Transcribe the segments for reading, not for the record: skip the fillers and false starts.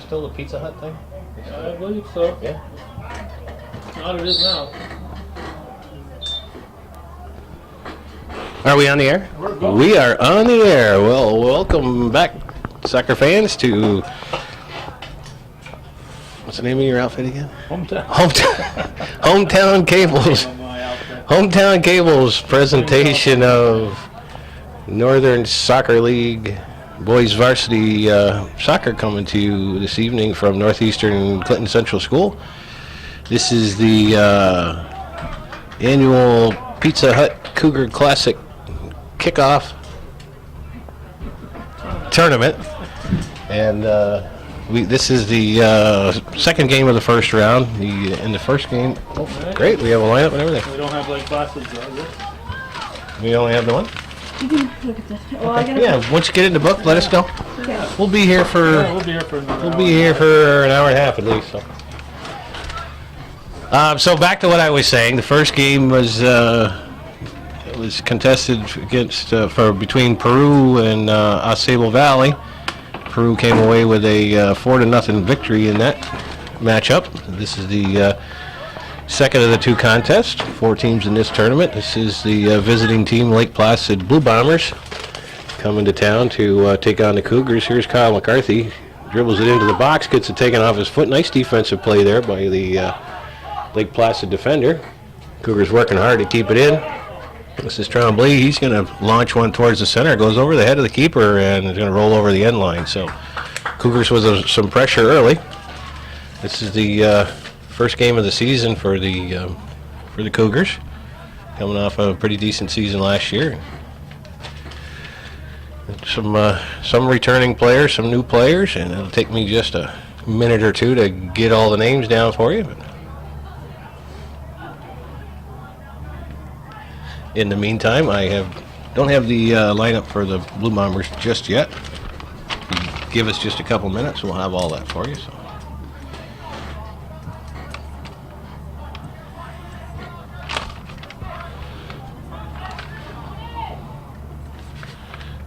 still the Pizza Hut thing? I believe so. Yeah. Not it is now. Are we on the air? We're going. We are on the air. Well, welcome back, soccer fans, to... What's the name of your outfit again? Hometown. Hometown Cables. Hometown Cables presentation of Northern Soccer League boys varsity soccer coming to you this evening from Northeastern Clinton Central School. This is the annual Pizza Hut Cougar Classic kickoff tournament, and this is the second game of the first round. In the first game, great, we have a lineup and everything. We don't have like classes, though. We only have the one? You can look at this. Well, I gotta Yeah, once you get in the book, let us know. Okay. We'll be here for We'll be here for another an hour and a half at least. So back to what I was saying. The first game was contested against between Peru and Ausable Valley. Peru came away with a 4-0 victory in that matchup. This is the second of the two contests. 4 teams in this tournament. This is the visiting team, Lake Placid Blue Bombers, coming to town to take on the Cougars. Here's Kyle McCarthy. Dribbles it into the box, gets it taken off his foot. Nice defensive play there by the Lake Placid defender. Cougars working hard to keep it in. This is Tremblay. He's going to launch one towards the center. Goes over the head of the keeper and is going to roll over the end line. So Cougars with some pressure early. This is the first game of the season for the Cougars, coming off a pretty decent season last year. Some returning players, some new players, and it'll take me just a minute or two to get all the names down for you. But in the meantime, don't have the lineup for the Blue Bombers just yet. Give us just a couple minutes, we'll have all that for you.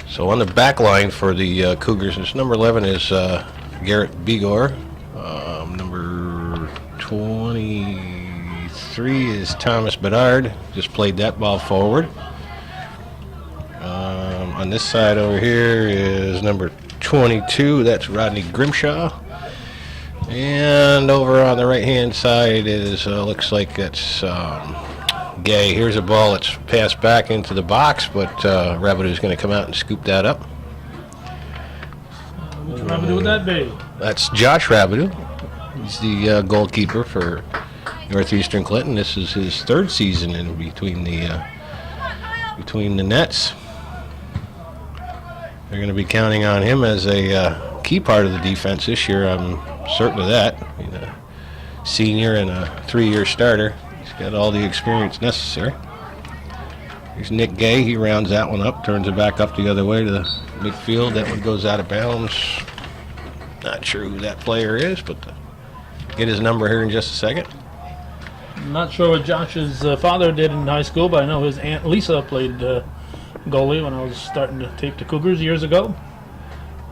So on the back line for the Cougars, number 11 is Garrett Bigor. Number 23 is Thomas Bedard. Just played that ball forward. On this side over here is number 22. That's Rodney Grimshaw. And over on the right-hand side is looks like that's Gay. Here's a ball that's passed back into the box, but Rabideau's going to come out and scoop that up. Which Rabideau would that be? That's Josh Rabideau. He's the goalkeeper for Northeastern Clinton. This is his third season in between the nets. They're going to be counting on him as a key part of the defense this year. I'm certain of that. I mean, a senior and a 3-year starter. He's got all the experience necessary. Here's Nick Gay. He rounds that one up, turns it back up the other way to the midfield. That one goes out of bounds. Not sure who that player is, but get his number here in just a second. I'm not sure what Josh's father did in high school, but I know his Aunt Lisa played goalie when I was starting to tape the Cougars years ago.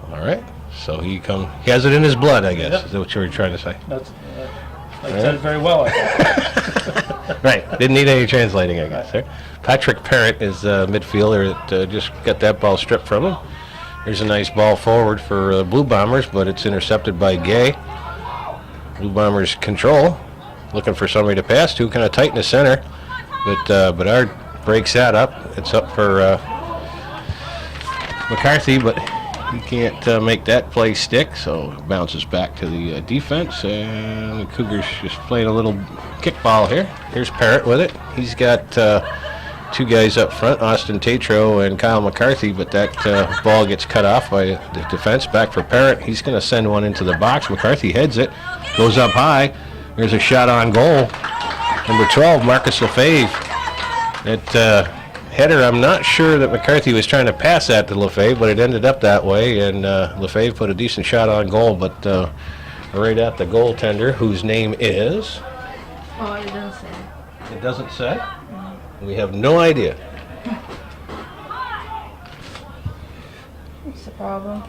All right. So he has it in his blood, I guess. Yep. Is that what you were trying to say? That's I said it very well, I thought. Right. Didn't need any translating, I guess. There. Patrick Parrott is a midfielder that just got that ball stripped from him. Here's a nice ball forward for Blue Bombers, but it's intercepted by Gay. Blue Bombers control, looking for somebody to pass to, kind of tight in the center, but Bedard breaks that up. It's up for McCarthy, but he can't make that play stick, so it bounces back to the defense, and the Cougars just playing a little kickball here. Here's Parrott with it. He's got 2 guys up front, Austin Tatro and Kyle McCarthy, but that ball gets cut off by the defense. Back for Parrott. He's going to send one into the box. McCarthy heads it, goes up high. There's a shot on goal. Number 12, Marcus Lefebvre. That header, I'm not sure that McCarthy was trying to pass that to Lefebvre, but it ended up that way, and Lefebvre put a decent shot on goal, but right at the goaltender, whose name is... Oh, it doesn't say. It doesn't say? We have no idea. What's the problem?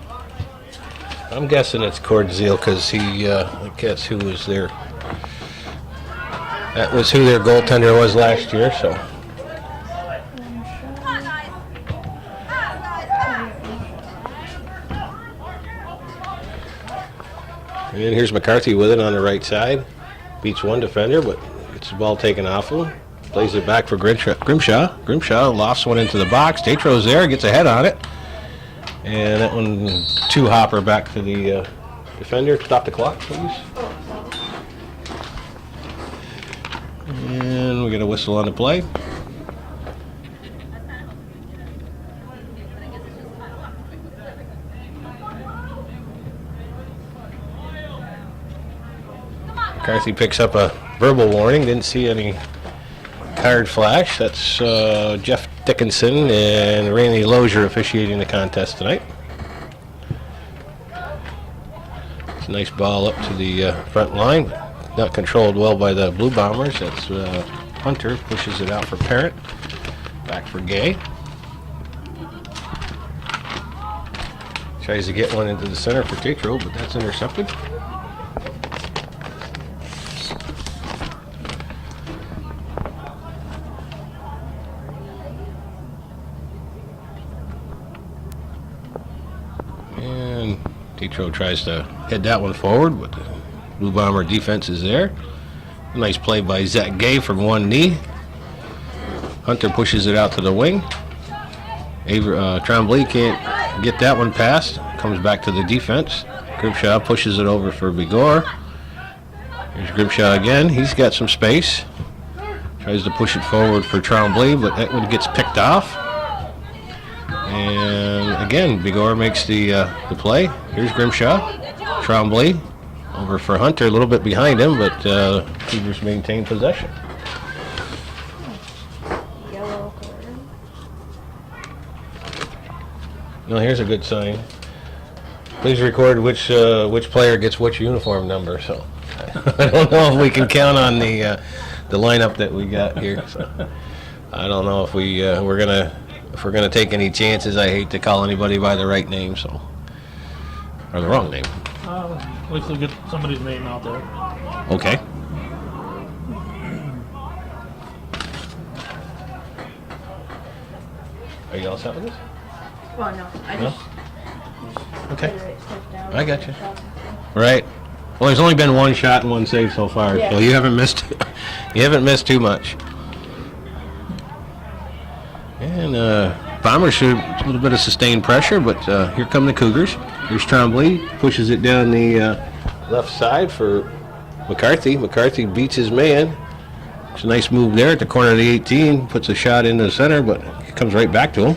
I'm guessing it's Cordzil because he, I guess who was their, that was who their goaltender was last year, so. And here's McCarthy with it on the right side. Beats one defender, but gets the ball taken off him. Plays it back for Grimshaw. Grimshaw lofts one into the box. Tatro's there, gets a head on it. And that one, two hopper back to the defender. Stop the clock, please. And we get a whistle on the play. McCarthy picks up a verbal warning. Didn't see any card flash. That's Jeff Dickinson and Randy Lozier officiating the contest tonight. It's a nice ball up to the front line. Not controlled well by the Blue Bombers. That's Hunter pushes it out for Parent. Back for Gay. Tries to get one into the center for Tatro, but that's intercepted. And Tatro tries to head that one forward, but the Blue Bomber defense is there. A nice play by Zach Gay from one knee. Hunter pushes it out to the wing. Tremblay can't get that one past. Comes back to the defense. Grimshaw pushes it over for Bigor. Here's Grimshaw again. He's got some space. Tries to push it forward for Tremblay, but that one gets picked off. And again, Bigor makes the play. Here's Grimshaw. Tremblay over for Hunter, a little bit behind him, but Cougars maintain possession. Yellow card. No, here's a good sign. Please record which player gets which uniform number. So I don't know if we can count on the lineup that we got here. So I don't know if we're gonna take any chances. I hate to call anybody by the right name, so or the wrong name. At least we'll get somebody's name out there. Okay. Are you all set with this? Well, no, I No? just Okay. literally stepped down. I got you. Right. Well, there's only been one shot and one save so far, Yeah. so you haven't missed. You haven't missed too much. And Bombers should a little bit of sustained pressure, but here come the Cougars. Here's Tremblay, pushes it down the left side for McCarthy. McCarthy beats his man. It's a nice move there at the corner of the 18. Puts a shot into the center, but it comes right back to him.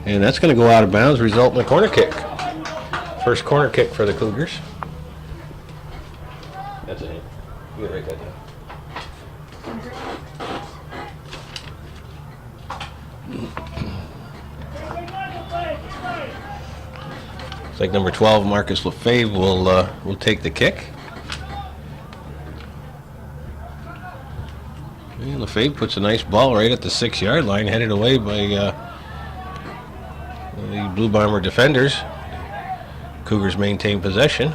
And that's going to go out of bounds, result in a corner kick. First corner kick for the Cougars. That's it. You gotta write that down. It's like number 12, Marcus Lefebvre, will take the kick. And Lefebvre puts a nice ball right at the 6-yard line, headed away by the Blue Bomber defenders. Cougars maintain possession.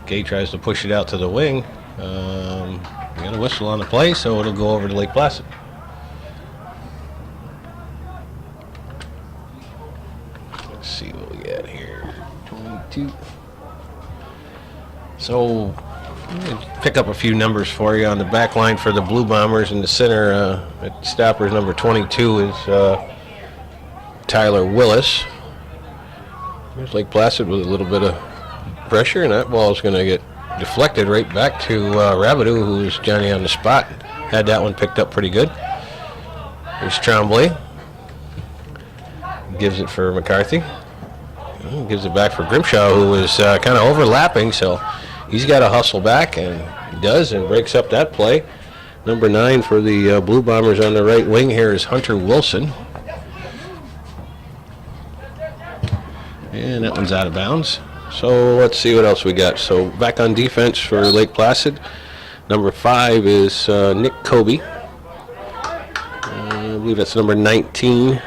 Gay tries to push it out to the wing. We got a whistle on the play, so it'll go over to Lake Placid. Let's see what we got here. 22. So, pick up a few numbers for you on the back line for the Blue Bombers. In the center, at Stoppers, number 22 is Tyler Willis. There's Lake Placid with a little bit of pressure, and that ball is going to get deflected right back to Rabideau, who's Johnny on the spot. Had that one picked up pretty good. There's Tremblay. Gives it for McCarthy. Gives it back for Grimshaw, who was kind of overlapping, so he's got to hustle back, and he does, and breaks up that play. Number 9 for the Blue Bombers on the right wing here is Hunter Wilson. And that one's out of bounds. So let's see what else we got. So back on defense for Lake Placid. Number 5 is Nick Kobe. I believe that's number 19.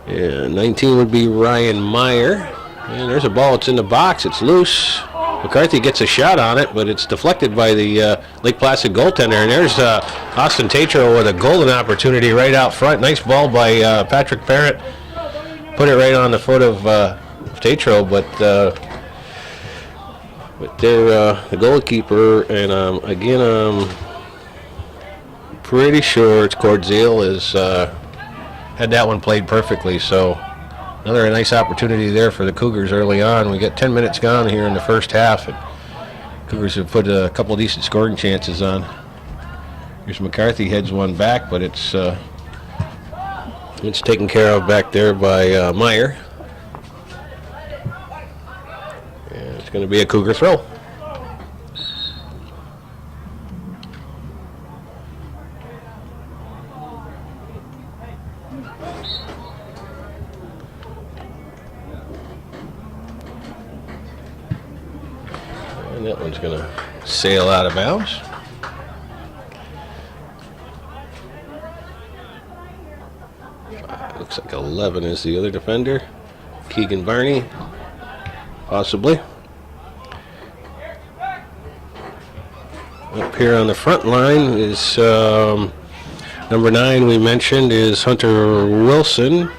Yeah, 19 would be Ryan Meyer. And there's a ball. It's in the box. It's loose. McCarthy gets a shot on it, but it's deflected by the Lake Placid goaltender. And there's Austin Tatro with a golden opportunity right out front. Nice ball by Patrick Parent. Put it right on the foot of Tatro, but the goalkeeper, and again, I'm pretty sure it's Cordzale, is had that one played perfectly. So another nice opportunity there for the Cougars early on. We got 10 minutes gone here in the first half, and Cougars have put a couple decent scoring chances on. Here's McCarthy, heads one back, but it's taken care of back there by Meyer. And it's going to be a Cougar throw. And that one's going to sail out of bounds. Looks like 11 is the other defender. Keegan Barney, possibly. Up here on the front line is number 9 we mentioned is Hunter Wilson.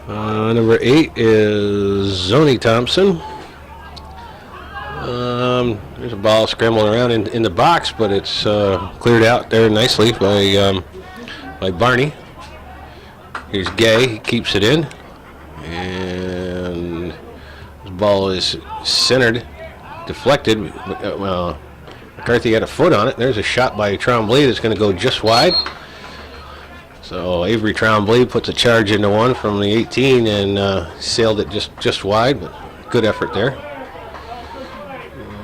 Number 8 is Zoni Thompson. There's a ball scrambling around in the box, but it's cleared out there nicely by Barney. Here's Gay, he keeps it in, and the ball is centered, deflected. McCarthy had a foot on it. There's a shot by Tremblay that's going to go just wide. So Avery Tremblay puts a charge into one from the 18 and sailed it just wide, but good effort there.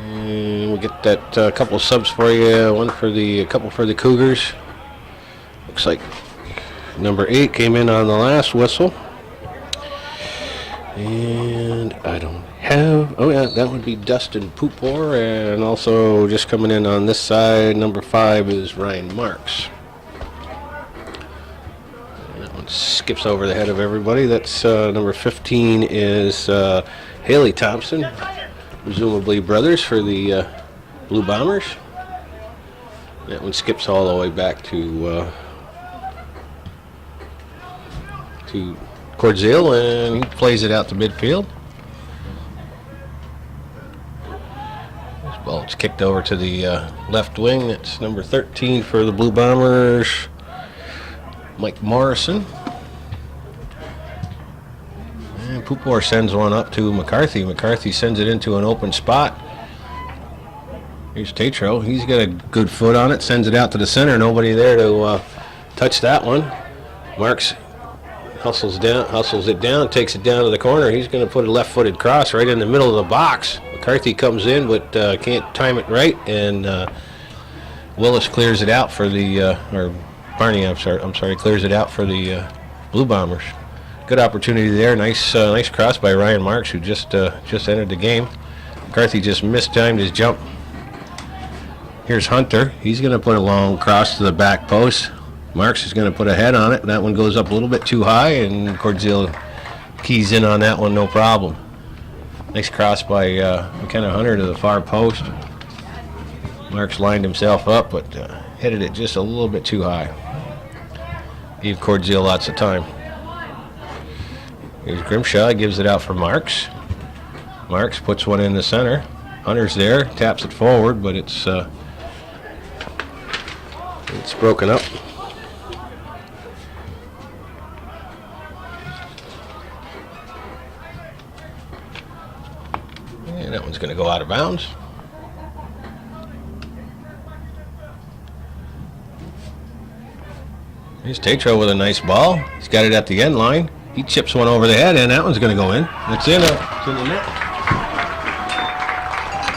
And we'll get that couple of subs for you. A couple for the Cougars. Looks like number 8 came in on the last whistle. And I don't have... Oh, yeah, that would be Dustin Pupor. And also just coming in on this side, number 5 is Ryan Marks. And that one skips over the head of everybody. That's number 15 is Haley Thompson. Presumably brothers for the Blue Bombers. That one skips all the way back to Cordzale, and he plays it out to midfield. This ball's kicked over to the left wing. That's number 13 for the Blue Bombers, Mike Morrison. And Pupor sends one up to McCarthy. McCarthy sends it into an open spot. Here's Tatro. He's got a good foot on it. Sends it out to the center. Nobody there to touch that one. Marks hustles it down, takes it down to the corner. He's going to put a left-footed cross right in the middle of the box. McCarthy comes in, but can't time it right, and Willis clears it out for the or Barney. I'm sorry, clears it out for the Blue Bombers. Good opportunity there. Nice cross by Ryan Marks, who just entered the game. McCarthy just mistimed his jump. Here's Hunter. He's going to put a long cross to the back post. Marks is going to put a head on it. That one goes up a little bit too high, and Cordzale keys in on that one, no problem. Nice cross by McKenna Hunter to the far post. Marks lined himself up, but headed it just a little bit too high. Gave Cordzale lots of time. Here's Grimshaw, gives it out for Marks. Marks puts one in the center. Hunter's there, taps it forward, but it's broken up. And that one's going to go out of bounds. Here's Tatro with a nice ball. He's got it at the end line. He chips one over the head, and that one's going to go in. It's in the net.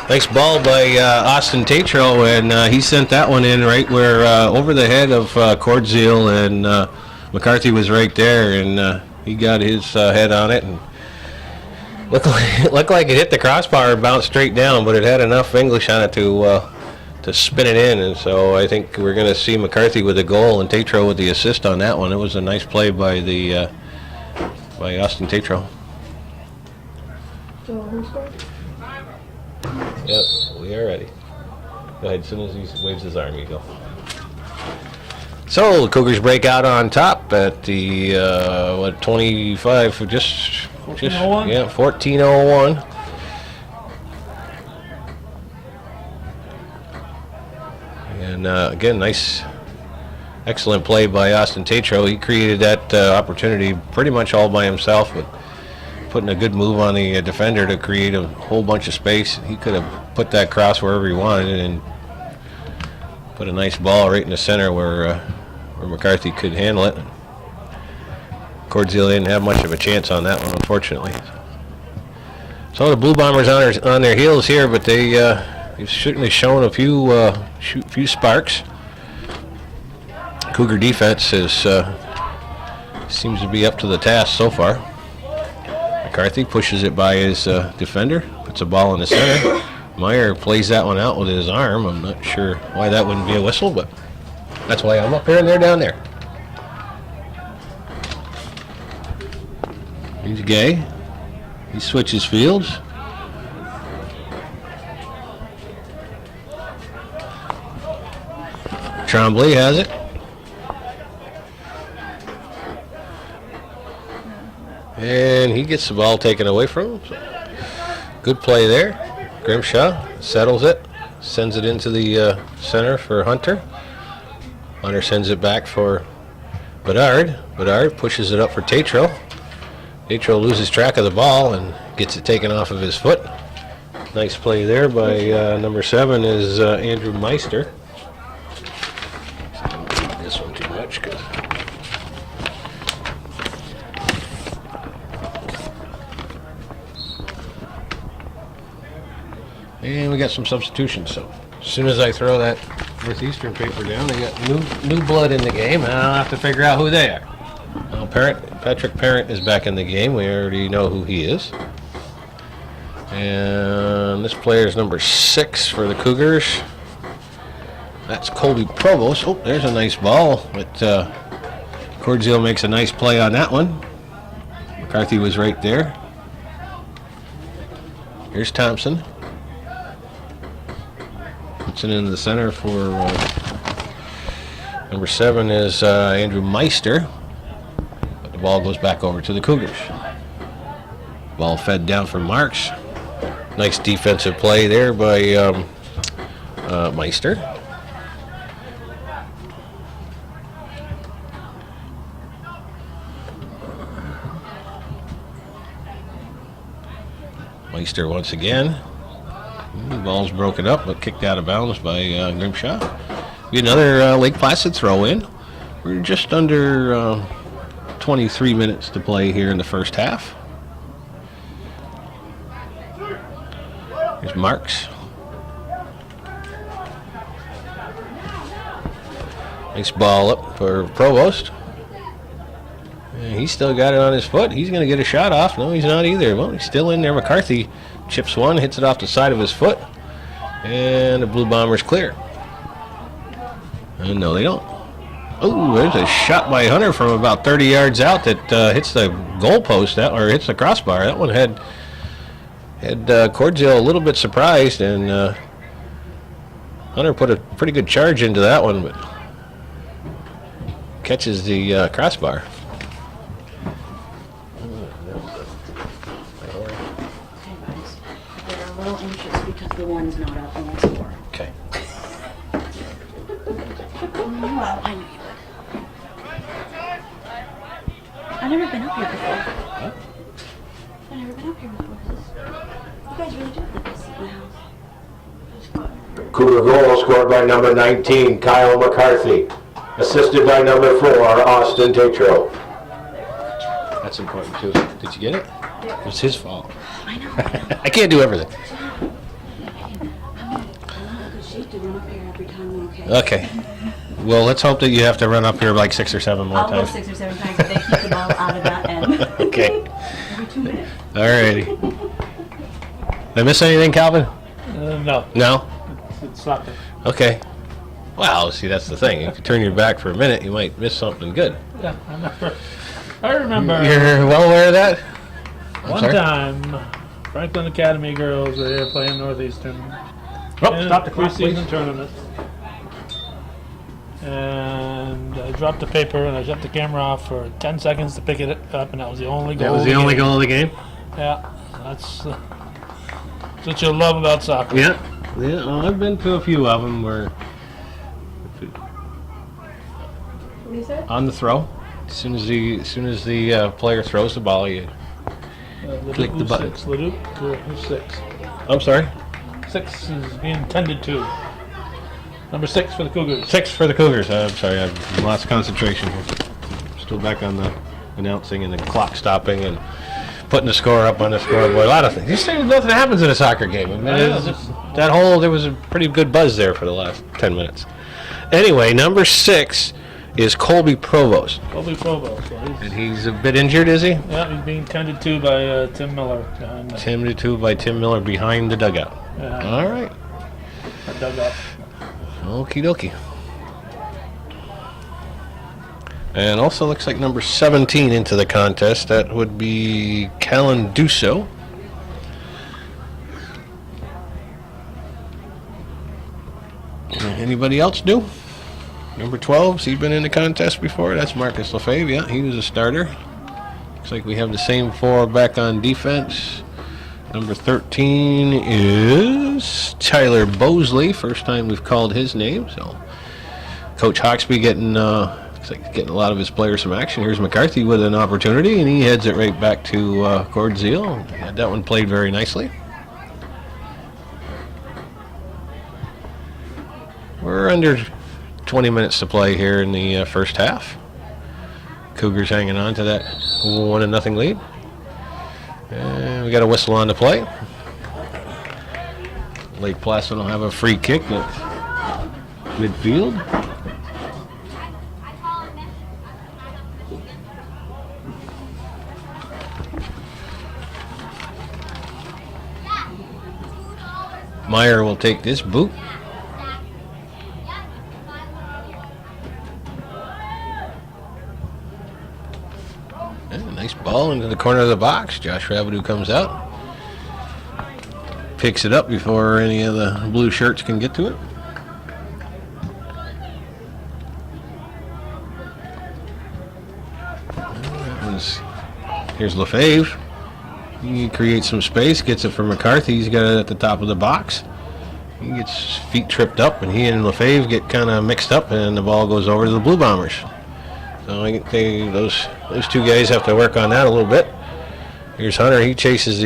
Nice ball by Austin Tatro, and he sent that one in right where over the head of Cordzale, and McCarthy was right there, and he got his head on it, and looked like it hit the crossbar and bounced straight down, but it had enough English on it to spin it in, and so I think we're going to see McCarthy with the goal and Tatro with the assist on that one. It was a nice play by Austin Tatro. So who scored? Yep, we are ready. Go ahead, as soon as he waves his arm, you go. So, the Cougars break out on top at the, 25, just 14:01? yeah, 14:01. And, again, excellent play by Austin Tatro. He created that opportunity pretty much all by himself, with putting a good move on the defender to create a whole bunch of space. He could have put that cross wherever he wanted and put a nice ball right in the center where McCarthy could handle it. Cordzile didn't have much of a chance on that one, unfortunately. So the Blue Bombers on their heels here, but they've certainly shown a few sparks. Cougar defense seems to be up to the task so far. McCarthy pushes it by his defender, puts a ball in the center. Meyer plays that one out with his arm. I'm not sure why that wouldn't be a whistle, but that's why I'm up here and they're down there. He's Gay. He switches fields. Tremblay has it. And he gets the ball taken away from him. So good play there. Grimshaw settles it, sends it into the center for Hunter. Hunter sends it back for Bedard. Bedard pushes it up for Tatro. Tatro loses track of the ball and gets it taken off of his foot. Nice play there by number 7 is Andrew Meister. Don't read this one too much, 'cause and we got some substitutions. So as soon as I throw that Northeastern paper down, they got new blood in the game, and I'll have to figure out who they are. Well, Patrick Parent is back in the game. We already know who he is. And this player is number 6 for the Cougars. That's Colby Provost. Oh, there's a nice ball. But Cordzile makes a nice play on that one. McCarthy was right there. Here's Thompson. Puts it into the center for number 7 is Andrew Meister. But the ball goes back over to the Cougars. Ball fed down from Marks. Nice defensive play there by Meister. Meister once again. The ball's broken up, but kicked out of bounds by Grimshaw. Be another Lake Placid throw in. We're just under 23 minutes to play here in the first half. Here's Marks. Nice ball up for Provost. And he's still got it on his foot. He's going to get a shot off. No, he's not either. Well, he's still in there. McCarthy chips one, hits it off the side of his foot. And the Blue Bombers clear. And no, they don't. Oh, there's a shot by Hunter from about 30 yards out that hits the goalpost, or hits the crossbar. That one had Cordzile a little bit surprised, and Hunter put a pretty good charge into that one, but catches the crossbar. They're a little anxious because the one's not up on the score. Okay. Well, I knew you would. I've never been up here before. Huh? I've never been up here before. You guys really do live this in the house. Cougar goal scored by number 19, Kyle McCarthy. Assisted by number 4, Austin Tatro. That's important too. Did you get it? It was his fault. I know. I can't do everything. I'm not a good sheet to run up here every time, okay? Okay. Well, let's hope that you have to run up here like 6 or 7 more I'll go times. 6 or 7 times if they keep the ball out of that end. Okay. Every 2 minutes. Alrighty. Did I miss anything, Calvin? No, No? it's soccer. Okay. Well, see, that's the thing. If you turn your back for a minute, you might miss something good. Yeah, I remember You're well aware of that? I'm one sorry? time Franklin Academy girls are here playing Northeastern. Oh, in stop the clock, preseason please. tournament. And I dropped the paper and I shut the camera off for 10 seconds to pick it up, and that was the only goal. That was the only goal of the game? Yeah, that's what you'll love about soccer. Yeah. Yeah, well, I've been to a few of them where What do you say? on the throw, as soon as the player throws the ball, you... Click the Who's button. 6? Leduc, who's 6? I'm sorry? 6 is being tended to. Number 6 for the Cougars. 6 for the Cougars. I'm sorry, I've lost concentration here. Still back on the announcing and the clock stopping and putting the score up on the scoreboard. A lot of things. You say nothing happens in a soccer game. I mean, Yeah, there was a pretty good buzz there for the last 10 minutes. Anyway, number 6 is Colby Provost. Colby Provo. So And he's a bit injured, is he? yeah, he's being tended to by Tim Miller behind the Tended to by Tim Miller behind the dugout. All right. dugout. Okie dokie. And also looks like number 17 into the contest. That would be Callan Dusso. Anybody else do? Number 12, has he been in the contest before? That's Marcus Lefebvre. Yeah, he was a starter. Looks like we have the same 4 back on defense. Number 13 is Tyler Bosley. First time we've called his name. So Coach Hawksby looks like getting a lot of his players some action. Here's McCarthy with an opportunity, and he heads it right back to Cord Zeal. Had that one played very nicely. We're under 20 minutes to play here in the first half. Cougars hanging on to that 1-0 lead. And we got a whistle on the play. Lake Placid will have a free kick at midfield. Meyer will take this boot. Nice ball into the corner of the box. Josh Rabideau comes out. Picks it up before any of the blue shirts can get to it. Here's Lefebvre. He creates some space, gets it for McCarthy. He's got it at the top of the box. He gets his feet tripped up, and he and Lefebvre get kind of mixed up, and the ball goes over to the Blue Bombers. So I think those two guys have to work on that a little bit. Here's Hunter. He chases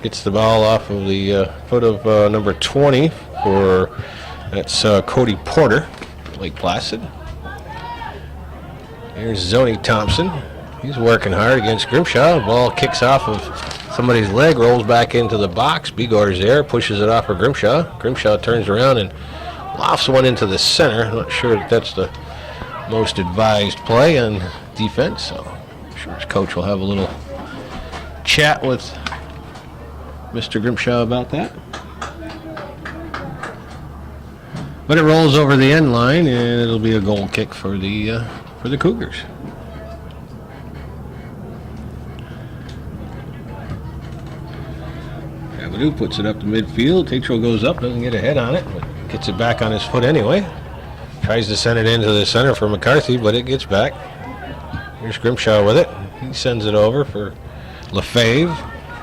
gets the ball off of the foot of number 20 that's Cody Porter, Lake Placid. Here's Zoni Thompson. He's working hard against Grimshaw. The ball kicks off of somebody's leg, rolls back into the box. Bigor's there, pushes it off for Grimshaw. Grimshaw turns around and lofts one into the center. I'm not sure if that's the most advised play on defense, so I'm sure his coach will have a little chat with Mr. Grimshaw about that. But it rolls over the end line, and it'll be a goal kick for the Cougars. Rabideau puts it up to midfield. Tatro goes up, doesn't get a head on it, but gets it back on his foot anyway. Tries to send it into the center for McCarthy, but it gets back. Here's Grimshaw with it. He sends it over for Lefebvre.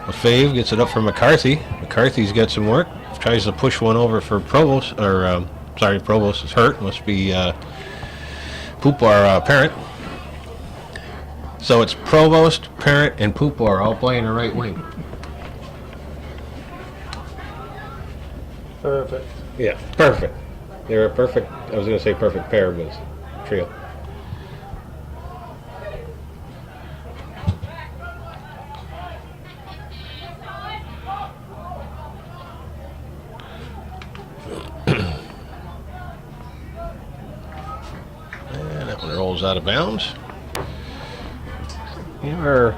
Lefebvre gets it up for McCarthy. McCarthy's got some work. Tries to push one over for Provost, Provost is hurt. Must be Poupar Parent. So it's Provost, Parent, and Poupar all playing the right wing. Perfect. Yeah, perfect. They're a perfect, I was going to say perfect pair, but it's a trio. And that one rolls out of bounds. You're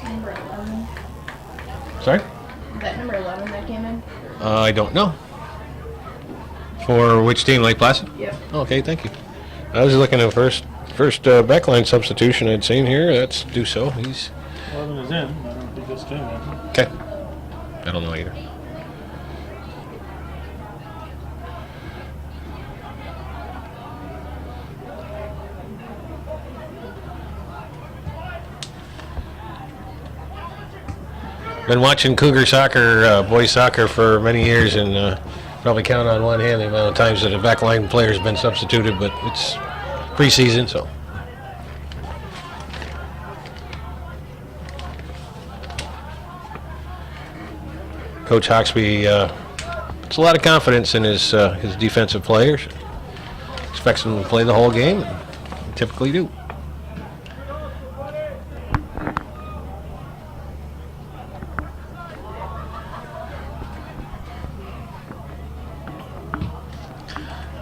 Number 11. sorry? Is that number 11 that came in? I don't know. For which team, Lake Placid? Yep. Okay, thank you. I was looking at first First backline substitution I'd seen here. That's Dusso. He's 11 is in. I don't know if he just came in. okay. I don't know either. Been watching Cougar soccer, boys soccer, for many years, and probably count on one hand the amount of times that a backline player's been substituted. But it's preseason, so. Coach Hawksby puts a lot of confidence in his defensive players. Expects them to play the whole game. And typically do.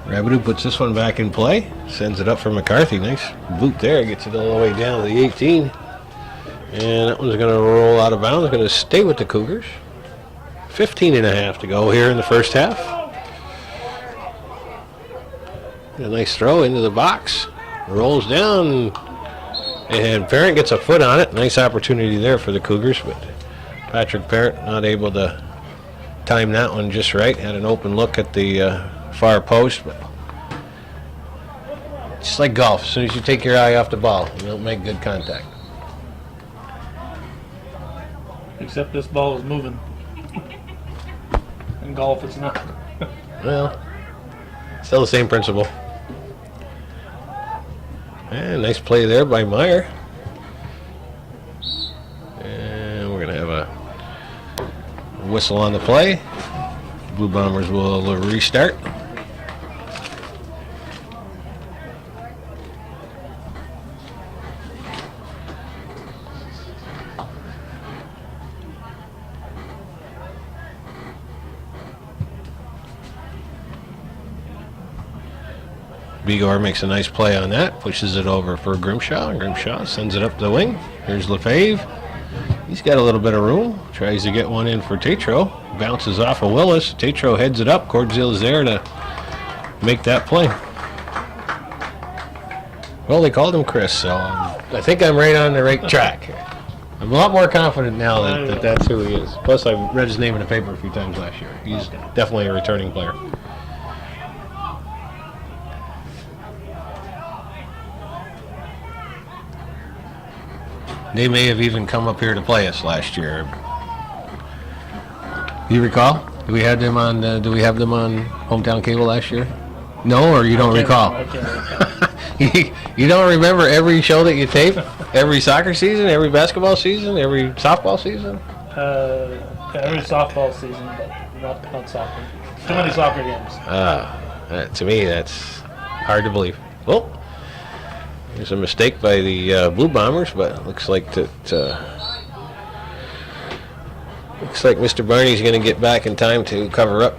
Rabideau puts this one back in play. Sends it up for McCarthy. Nice boot there. Gets it all the way down to the 18. And that one's going to roll out of bounds. Going to stay with the Cougars. 15 and a half to go here in the first half. A nice throw into the box. Rolls down. And Parent gets a foot on it. Nice opportunity there for the Cougars. But Patrick Parent not able to time that one just right. Had an open look at the far post. But just like golf. As soon as you take your eye off the ball, you don't make good contact. Except this ball is moving. In golf, it's not. Well, still the same principle. And nice play there by Meyer. And we're going to have a whistle on the play. Blue Bombers will restart. Bigor makes a nice play on that, pushes it over for Grimshaw, and Grimshaw sends it up the wing. Here's Lefebvre. He's got a little bit of room. Tries to get one in for Tatro. Bounces off of Willis. Tatro heads it up. Cordzill's there to make that play. Well, they called him Chris, so I think I'm right on the right track. I'm a lot more confident now that that's who he is. Plus, I read his name in the paper a few times last year. He's definitely a returning player. They may have even come up here to play us last year. You recall? Do we have them on Hometown Cable last year? No, or you don't recall? I can't recall. You don't remember every show that you tape? Every soccer season? Every basketball season? Every softball season? Every softball season, but not soccer. Too many soccer games. To me, that's hard to believe. Well, there's a mistake by the Blue Bombers, but it looks like Mr. Barney's going to get back in time to cover up.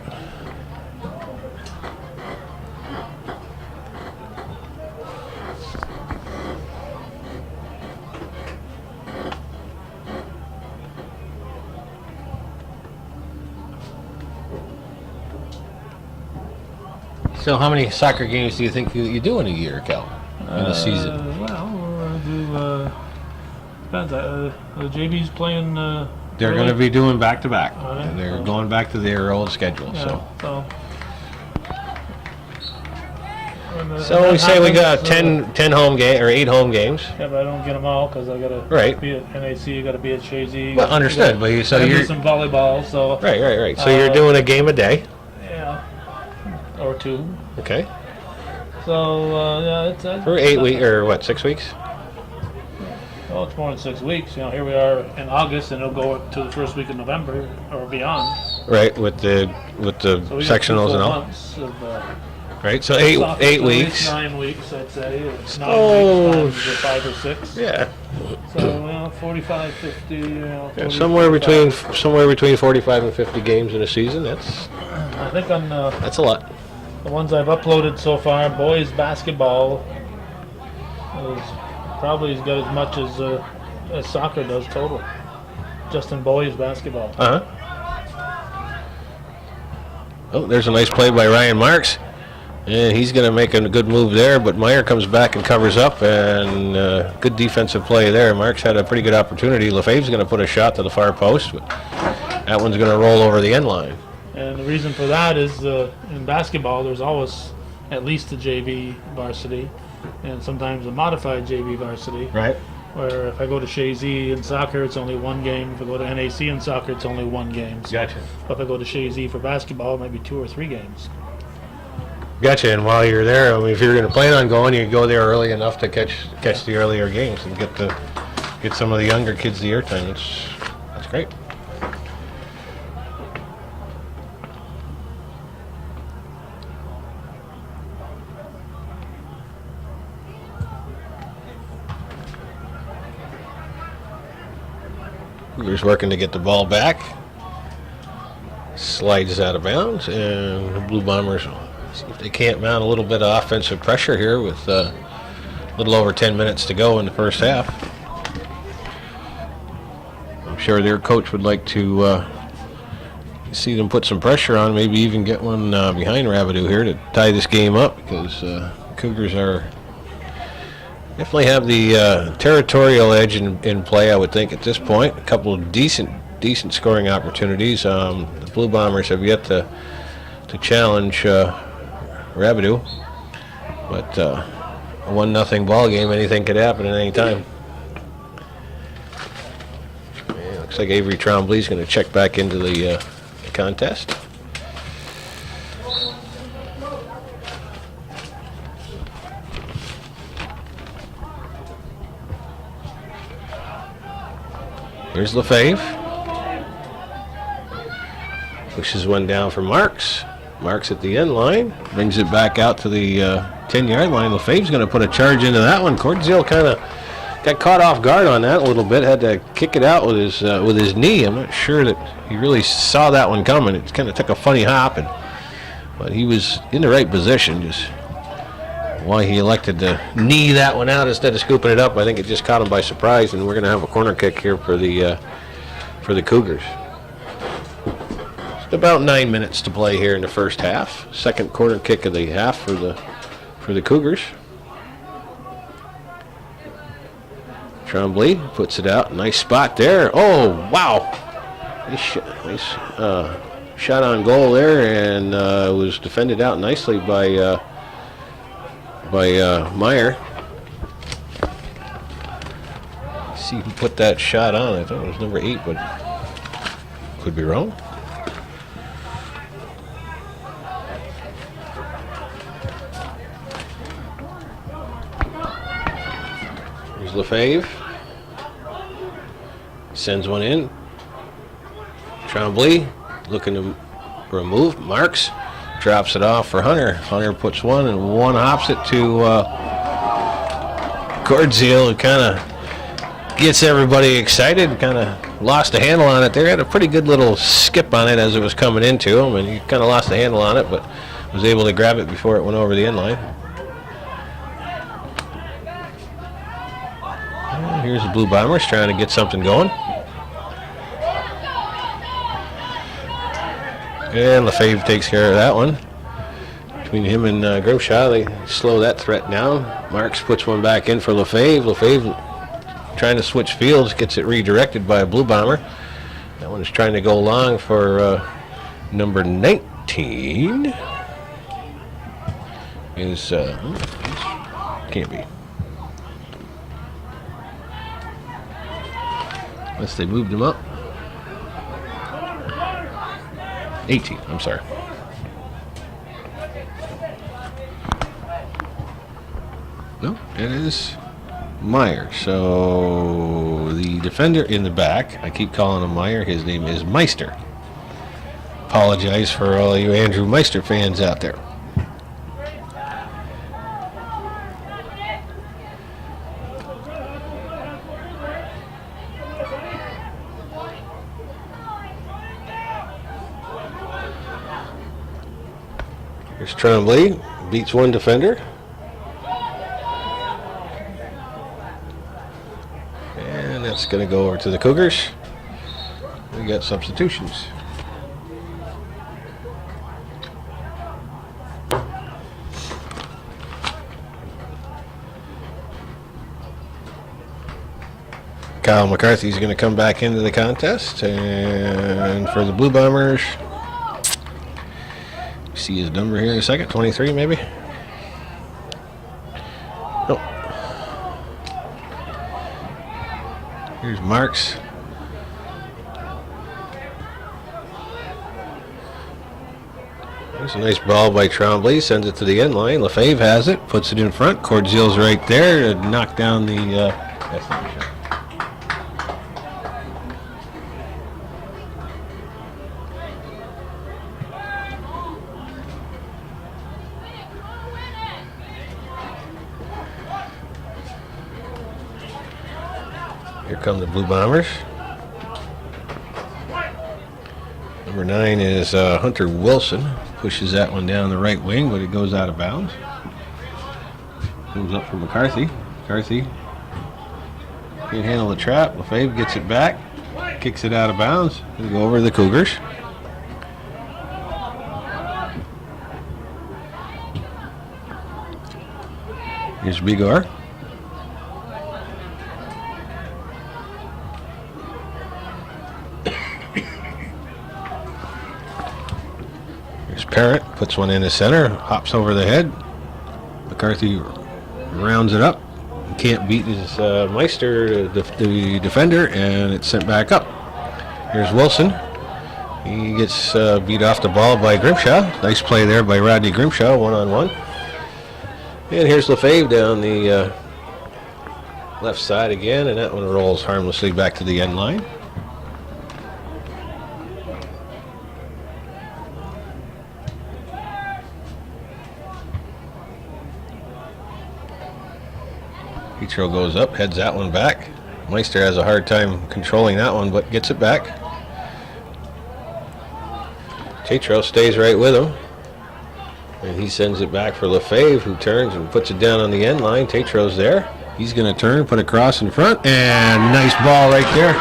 So how many soccer games do you think you do in a year, Cal, in a season? Depends. The JV's playing. They're going to be doing back-to-back, Right. and they're going back to their old schedule. So we say we got 10 home game or 8 home games. Yeah, but I don't get them all because I got to Right. be at NAC. You got to be at Shazy. Well, understood, but you're do some volleyball. So right. So you're doing a game a day. yeah, or 2. Okay. So yeah, it's For 8 weeks or what? 6 weeks? Well, it's more than 6 weeks. You know, here we are in August, and it'll go to the first week of November or beyond. Right, with the So we got 2 sectionals full and all. months of, Right, so softball, eight so at least weeks. 9 weeks, I'd say. It's 9 Oh, weeks times 5 or 6. Yeah. So 45, 50. Yeah, 40, somewhere 45. between 45 and 50 games in a season. That's I think on a lot. the ones I've uploaded so far, boys basketball is probably got as much as soccer does total, just in boys basketball. Oh, there's a nice play by Ryan Marks. And he's going to make a good move there, but Meyer comes back and covers up, and good defensive play there. Marks had a pretty good opportunity. Lefebvre's going to put a shot to the far post, but that one's going to roll over the end line. And the reason for that is in basketball, there's always at least a JV varsity and sometimes a modified JV varsity. Right. Where if I go to Shazy in soccer, it's only one game. If I go to NAC in soccer, it's only one game. So Gotcha. if I go to Shazy for basketball, it might be 2 or 3 games. Gotcha. And while you're there, I mean, if you're going to plan on going, you go there early enough to catch the earlier games and get some of the younger kids the airtime. That's great. Cougars working to get the ball back. Slides out of bounds, and the Blue Bombers see if they can't mount a little bit of offensive pressure here with a little over 10 minutes to go in the first half. I'm sure their coach would like to see them put some pressure on, maybe even get one behind Rabideau here to tie this game up, because Cougars are definitely have the territorial edge in play, I would think, at this point. A couple of decent scoring opportunities. The Blue Bombers have yet to challenge Rabideau, but a 1-0 ball game, anything could happen at any time. Yeah, looks like Avery Tremblay's going to check back into the contest. Here's Lefebvre. Pushes one down for Marks. Marks at the end line. Brings it back out to the 10-yard line. Lefebvre's going to put a charge into that one. Cordzil kind of got caught off guard on that a little bit. Had to kick it out with his knee. I'm not sure that he really saw that one coming. It kind of took a funny hop, but he was in the right position. Just why he elected to knee that one out instead of scooping it up, I think it just caught him by surprise, and we're going to have a corner kick here for the Cougars. Just about 9 minutes to play here in the first half. Second corner kick of the half for the Cougars. Tremblay puts it out. Nice spot there. Oh, wow. Nice shot on goal there, and it was defended out nicely by Meyer. Let's see who put that shot on. I thought it was number 8, but could be wrong. Here's Lefebvre. Sends one in. Tremblay looking to remove. Marks drops it off for Hunter. Hunter puts one, and one hops it to Cordzil, who kind of gets everybody excited. Kind of lost the handle on it there. Had a pretty good little skip on it as it was coming into him, and he kind of lost the handle on it, but was able to grab it before it went over the end line. And here's the Blue Bombers trying to get something going. And Lefebvre takes care of that one. Between him and Grimshaw, they slow that threat down. Marks puts one back in for Lefebvre. Lefebvre trying to switch fields, gets it redirected by a Blue Bomber. That one is trying to go long for number 19. Is can't be. Unless they moved him up. 18, I'm sorry. No, it is Meyer. So the defender in the back, I keep calling him Meyer, his name is Meister. Apologize for all you Andrew Meister fans out there. Here's Tremblay, beats one defender. And that's going to go over to the Cougars. We got substitutions. Kyle McCarthy's going to come back into the contest, and for the Blue Bombers, see his number here in a second, 23 maybe. Nope. Here's Marks. There's a nice ball by Trombley. Sends it to the end line. Lefebvre has it. Puts it in front. Cordziel's right there to knock down the... that's not the shot. Here come the Blue Bombers. Number 9 is Hunter Wilson. Pushes that one down the right wing, but it goes out of bounds. Goes up for McCarthy. McCarthy can't handle the trap. Lefebvre gets it back. Kicks it out of bounds. It'll go over the Cougars. Here's Bigor. Parrott puts one in the center, hops over the head. McCarthy rounds it up. Can't beat his Meister, the defender, and it's sent back up. Here's Wilson. He gets beat off the ball by Grimshaw. Nice play there by Rodney Grimshaw, one-on-one. And here's Lefebvre down the left side again, and that one rolls harmlessly back to the end line. Petro goes up, heads that one back. Meister has a hard time controlling that one, but gets it back. Petro stays right with him. And he sends it back for Lefebvre, who turns and puts it down on the end line. Tetro's there. He's going to turn, put a cross in front, and nice ball right there.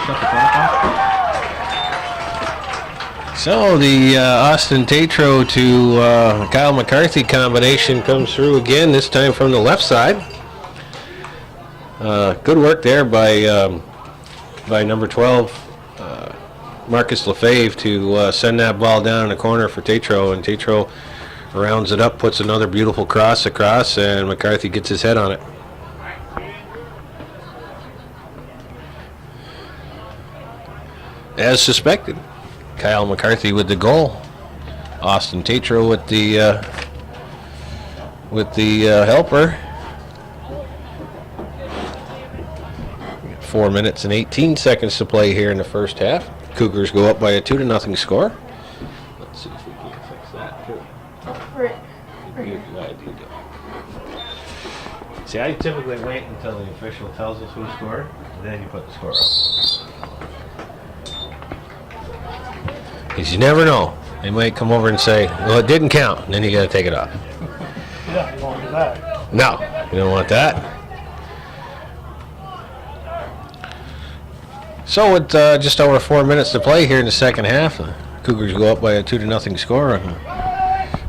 So the Austin Tetro to Kyle McCarthy combination comes through again, this time from the left side. Good work there by number 12, Marcus Lefebvre, to send that ball down in the corner for Tetro, and Tetro rounds it up, puts another beautiful cross across, and McCarthy gets his head on it. As suspected, Kyle McCarthy with the goal. Austin Tetro with the helper. 4 minutes and 18 seconds to play here in the first half. Cougars go up by a 2-0 score. Let's see if we can fix that too. Right. See, I typically wait until the official tells us who scored, and then you put the score up. Because you never know. They might come over and say, well, it didn't count, and then you got to take it off. Yeah, you won't do that. No, you don't want that. So with just over 4 minutes to play here in the second half, the Cougars go up by a 2-0 score.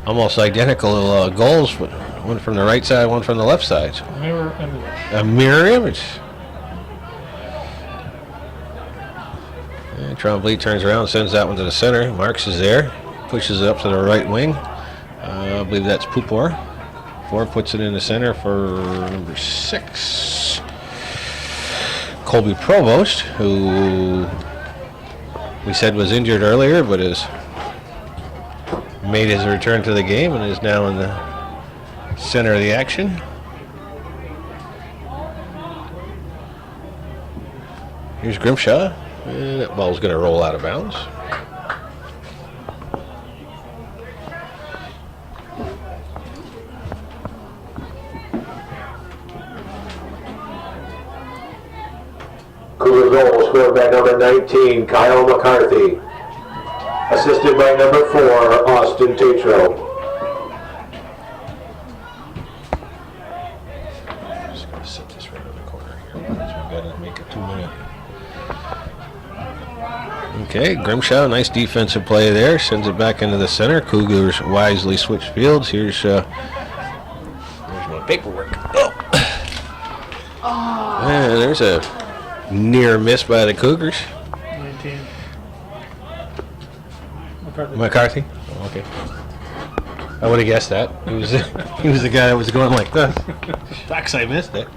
Almost identical goals, but one from the right side, one from the left side. So Mirror image. a mirror image. And Trombley turns around, sends that one to the center. Marks is there, pushes it up to the right wing. I believe that's Pupor. Four puts it in the center for number 6. Colby Provost, who we said was injured earlier, but has made his return to the game and is now in the center of the action. Here's Grimshaw, and that ball's going to roll out of bounds. Cougar goal scored by number 19, Kyle McCarthy. Assisted by number 4, Austin Tetro. Just going to set this right in the corner here. We've got to make a 2-minute. Okay, Grimshaw, nice defensive play there. Sends it back into the center. Cougars wisely switch fields. Here's my paperwork. Oh. And there's a near miss by the Cougars. 19. McCarthy? Oh, okay. I would have guessed that. He was he was the guy that was going like this. Shucks, I missed it.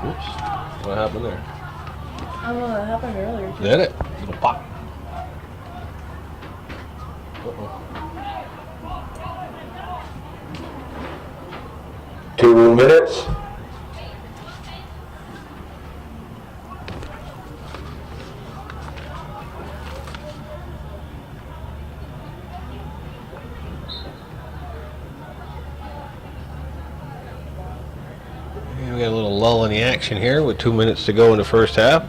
Oops. What happened there? I don't know, that happened earlier. Too. Did it? Little pop. Uh-oh. 2 minutes. Yeah, we got a little lull in the action here with 2 minutes to go in the first half.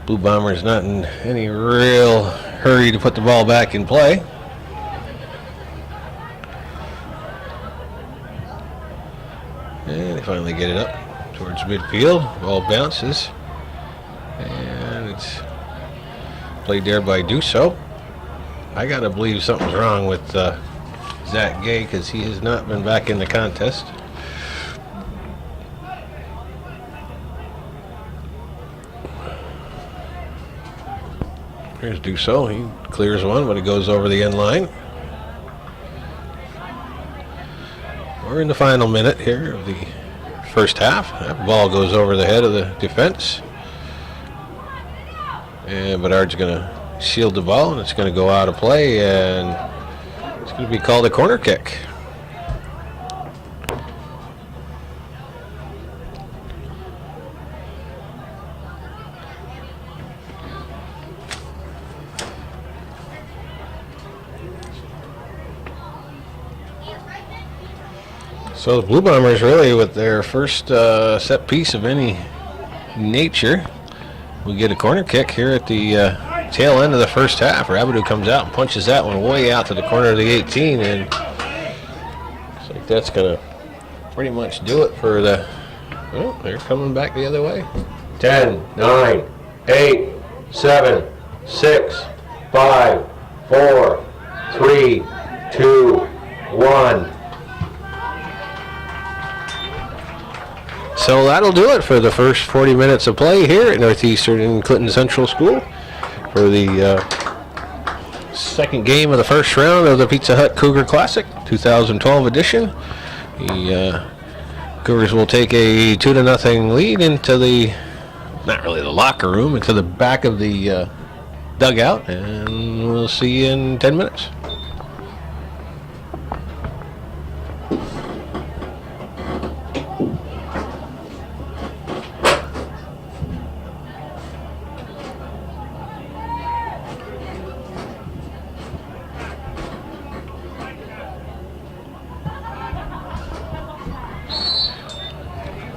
Blue Bombers not in any real hurry to put the ball back in play. And they finally get it up towards midfield. Ball bounces. And it's played there by Dusso. I got to believe something's wrong with Zach Gay because he has not been back in the contest. Here's Dusso. He clears one, but it goes over the end line. We're in the final minute here of the first half. That ball goes over the head of the defense. And Bedard's going to shield the ball, and it's going to go out of play, and it's going to be called a corner kick. So the Blue Bombers really with their first set piece of any nature. We get a corner kick here at the tail end of the first half. Rabideau comes out and punches that one way out to the corner of the 18, and looks like that's going to pretty much do it for the... Oh, they're coming back the other way. 10, 9, 8, 7, 6, 5, 4, 3, 2, 1. So that'll do it for the first 40 minutes of play here at Northeastern and Clinton Central School for the second game of the first round of the Pizza Hut Cougar Classic 2012 edition. The Cougars will take a 2-0 lead into the, not really the locker room, into the back of the dugout, and we'll see you in 10 minutes.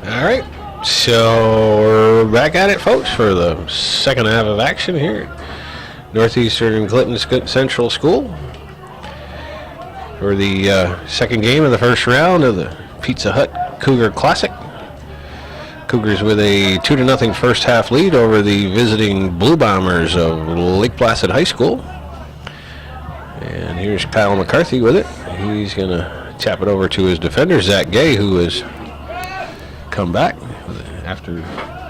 All right, so we're back at it, folks, for the second half of action here at Northeastern and Clinton Central School for the second game of the first round of the Pizza Hut Cougar Classic. Cougars with a 2-0 first half lead over the visiting Blue Bombers of Lake Placid High School. And here's Kyle McCarthy with it. He's going to tap it over to his defender, Zach Gay, who has come back after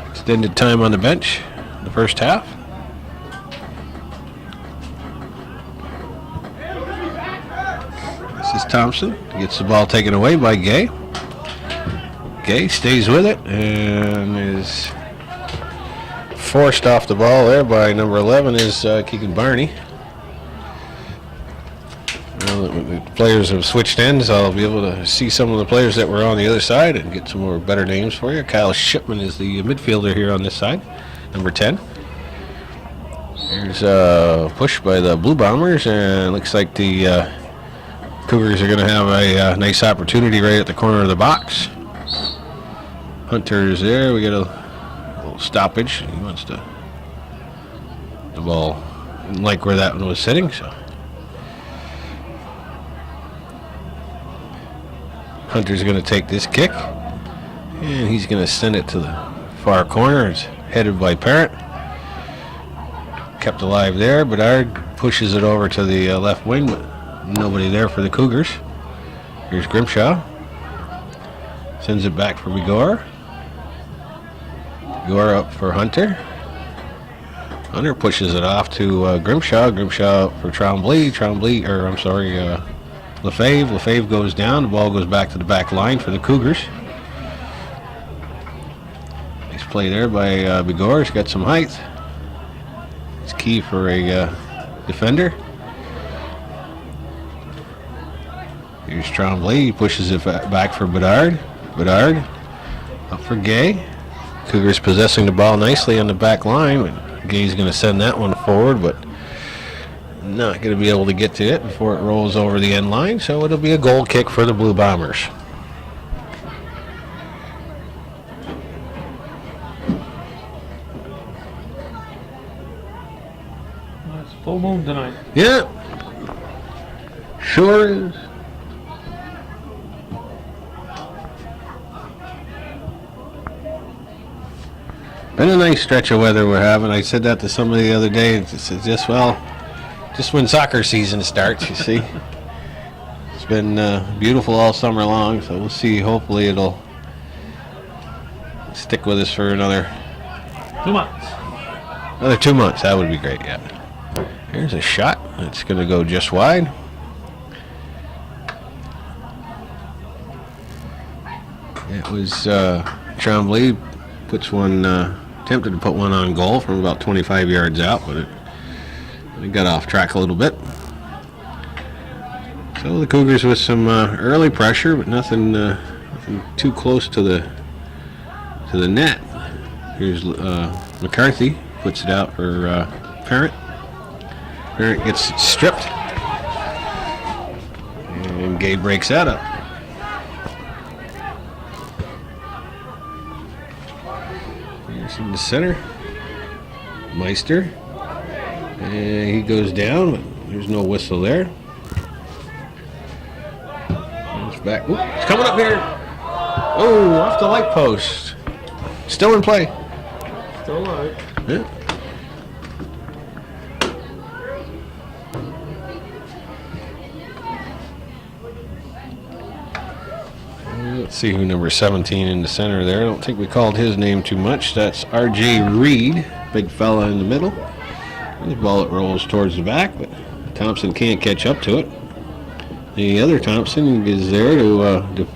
extended time on the bench in the first half. This is Thompson. Gets the ball taken away by Gay. Gay stays with it and is forced off the ball there by number 11 is Keegan Barney. Now that the players have switched ends, I'll be able to see some of the players that were on the other side and get some more better names for you. Kyle Shipman is the midfielder here on this side, number 10. There's a push by the Blue Bombers, and it looks like the Cougars are going to have a nice opportunity right at the corner of the box. Hunter's there. We got a little stoppage. He wants to the ball. Didn't like where that one was sitting, so. Hunter's going to take this kick, and he's going to send it to the far corner. It's headed by Parent. kept alive there. Bedard pushes it over to the left wing, but nobody there for the Cougars. Here's Grimshaw. Sends it back for Begor. Begor up for Hunter. Hunter pushes it off to Grimshaw. Grimshaw for Tremblay. Lefebvre. Lefebvre goes down. The ball goes back to the back line for the Cougars. Nice play there by Begor. He's got some height. It's key for a defender. Here's Tremblay. He pushes it back for Bedard. Bedard up for Gay. Cougars possessing the ball nicely on the back line. Gay's going to send that one forward, but not going to be able to get to it before it rolls over the end line, so it'll be a goal kick for the Blue Bombers. It's full moon tonight. Yeah, sure is. Been a nice stretch of weather we're having. I said that to somebody the other day. It's just when soccer season starts, you see. It's been beautiful all summer long, so we'll see. Hopefully it'll stick with us for another 2 months. Another 2 months. That would be great, yeah. Here's a shot. It's going to go just wide. It was Tremblay puts one, attempted to put one on goal from about 25 yards out, but it got off track a little bit. So the Cougars with some early pressure, but nothing too close to the net. Here's McCarthy, puts it out for Parent. Parent gets stripped, and Gay breaks that up. Here's in the center, Meister, and he goes down, but there's no whistle there. It's back. Ooh, it's coming up here. Oh, off the light post. Still in play. Still alive. Yeah. Let's see who number 17 in the center there. I don't think we called his name too much. That's R.J. Reed, big fella in the middle. The ball it rolls towards the back, but Thompson can't catch up to it. The other Thompson is there to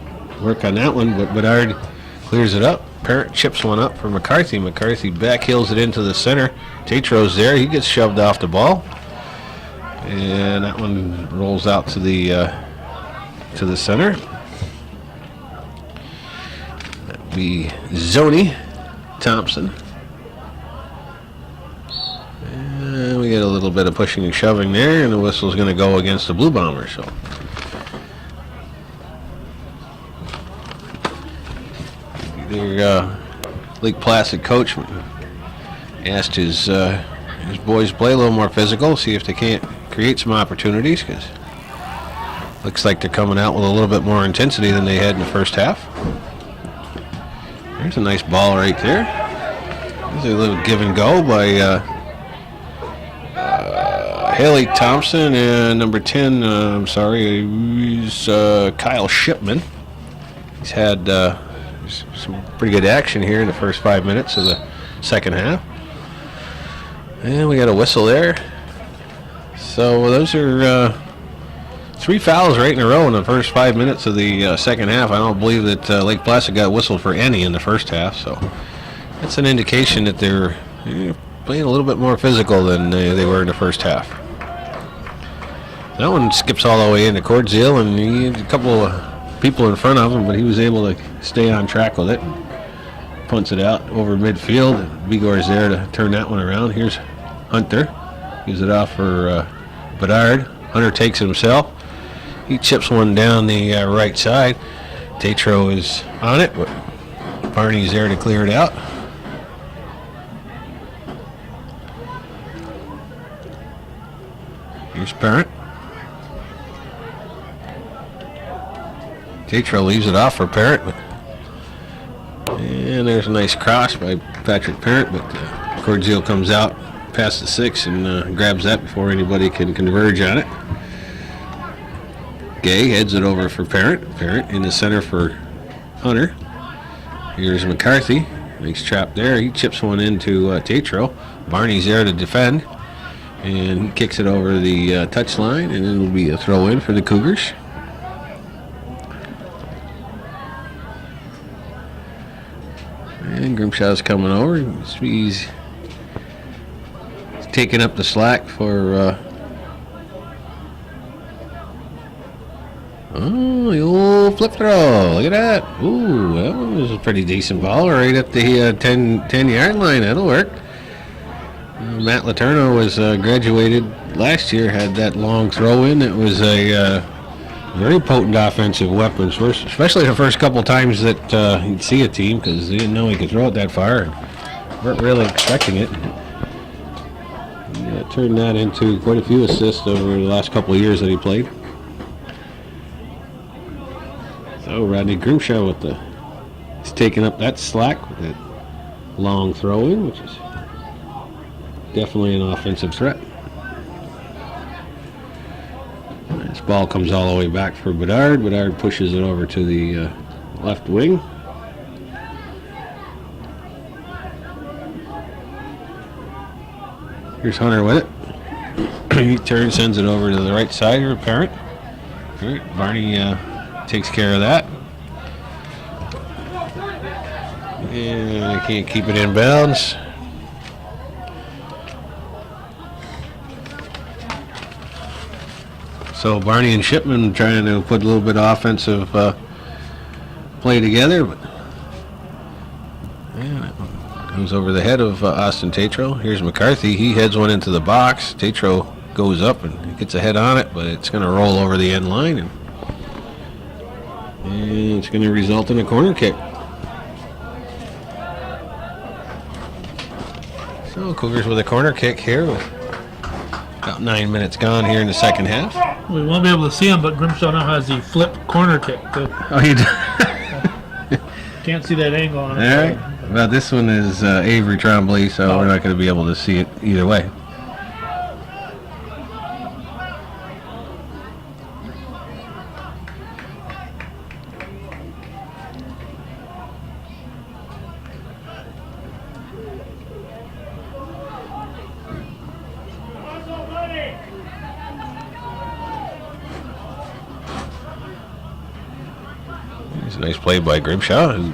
work on that one, but Bedard clears it up. Parent chips one up for McCarthy. McCarthy backheels it into the center. Tatro's there. He gets shoved off the ball, and that one rolls out to the center. That'd be Zoni Thompson. And we get a little bit of pushing and shoving there, and the whistle's going to go against the Blue Bombers. So their Lake Placid coach asked his boys to play a little more physical, see if they can't create some opportunities, because looks like they're coming out with a little bit more intensity than they had in the first half. There's a nice ball right there. There's a little give and go by Haley Thompson, and number 10, he's Kyle Shipman. He's had some pretty good action here in the first 5 minutes of the second half. And we got a whistle there. So those are 3 fouls right in a row in the first 5 minutes of the second half. I don't believe that Lake Placid got whistled for any in the first half, so that's an indication that they're playing a little bit more physical than they were in the first half. That one skips all the way into Cordzeel, and he had a couple of people in front of him, but he was able to stay on track with it. Punts it out over midfield. Begor's there to turn that one around. Here's Hunter. Gives it off for Bedard. Hunter takes it himself. He chips one down the right side. Tatro is on it, but Barney's there to clear it out. Here's Parent. Tatro leaves it off for Parent, and there's a nice cross by Patrick Parent, but Cordzeel comes out past the 6 and grabs that before anybody can converge on it. Gay heads it over for Parent. Parent in the center for Hunter. Here's McCarthy. Makes trap there. He chips one into Tatro. Barney's there to defend. And he kicks it over the touch line, and it'll be a throw in for the Cougars. And Grimshaw's coming over. He's taking up the slack for the old flip throw. Look at that. Ooh, that one was a pretty decent ball right at the 10-yard line. That'll work. Matt Letourneau was graduated last year, had that long throw in. It was a very potent offensive weapon, especially the first couple times that you'd see a team, because they didn't know he could throw it that far and weren't really expecting it. He turned that into quite a few assists over the last couple of years that he played. So Rodney Grimshaw he's taking up that slack with that long throw in, which is definitely an offensive threat. This ball comes all the way back for Bedard. Bedard pushes it over to the left wing. Here's Hunter with it. He turns, sends it over to the right side here, Parent. All right, Barney takes care of that. And I can't keep it in bounds. So Barney and Shipman trying to put a little bit of offensive play together, but yeah, it goes over the head of Austin Tatro. Here's McCarthy. He heads one into the box. Tatro goes up and gets a head on it, but it's going to roll over the end line, and it's going to result in a corner kick. So Cougars with a corner kick here with about 9 minutes gone here in the second half. We won't be able to see him, but Grimshaw now has the flip corner kick. Oh, you do? Can't see that angle on it. All right. Well, this one is Avery Tremblay, so we're not going to be able to see it either way. It's a nice play by Grimshaw, who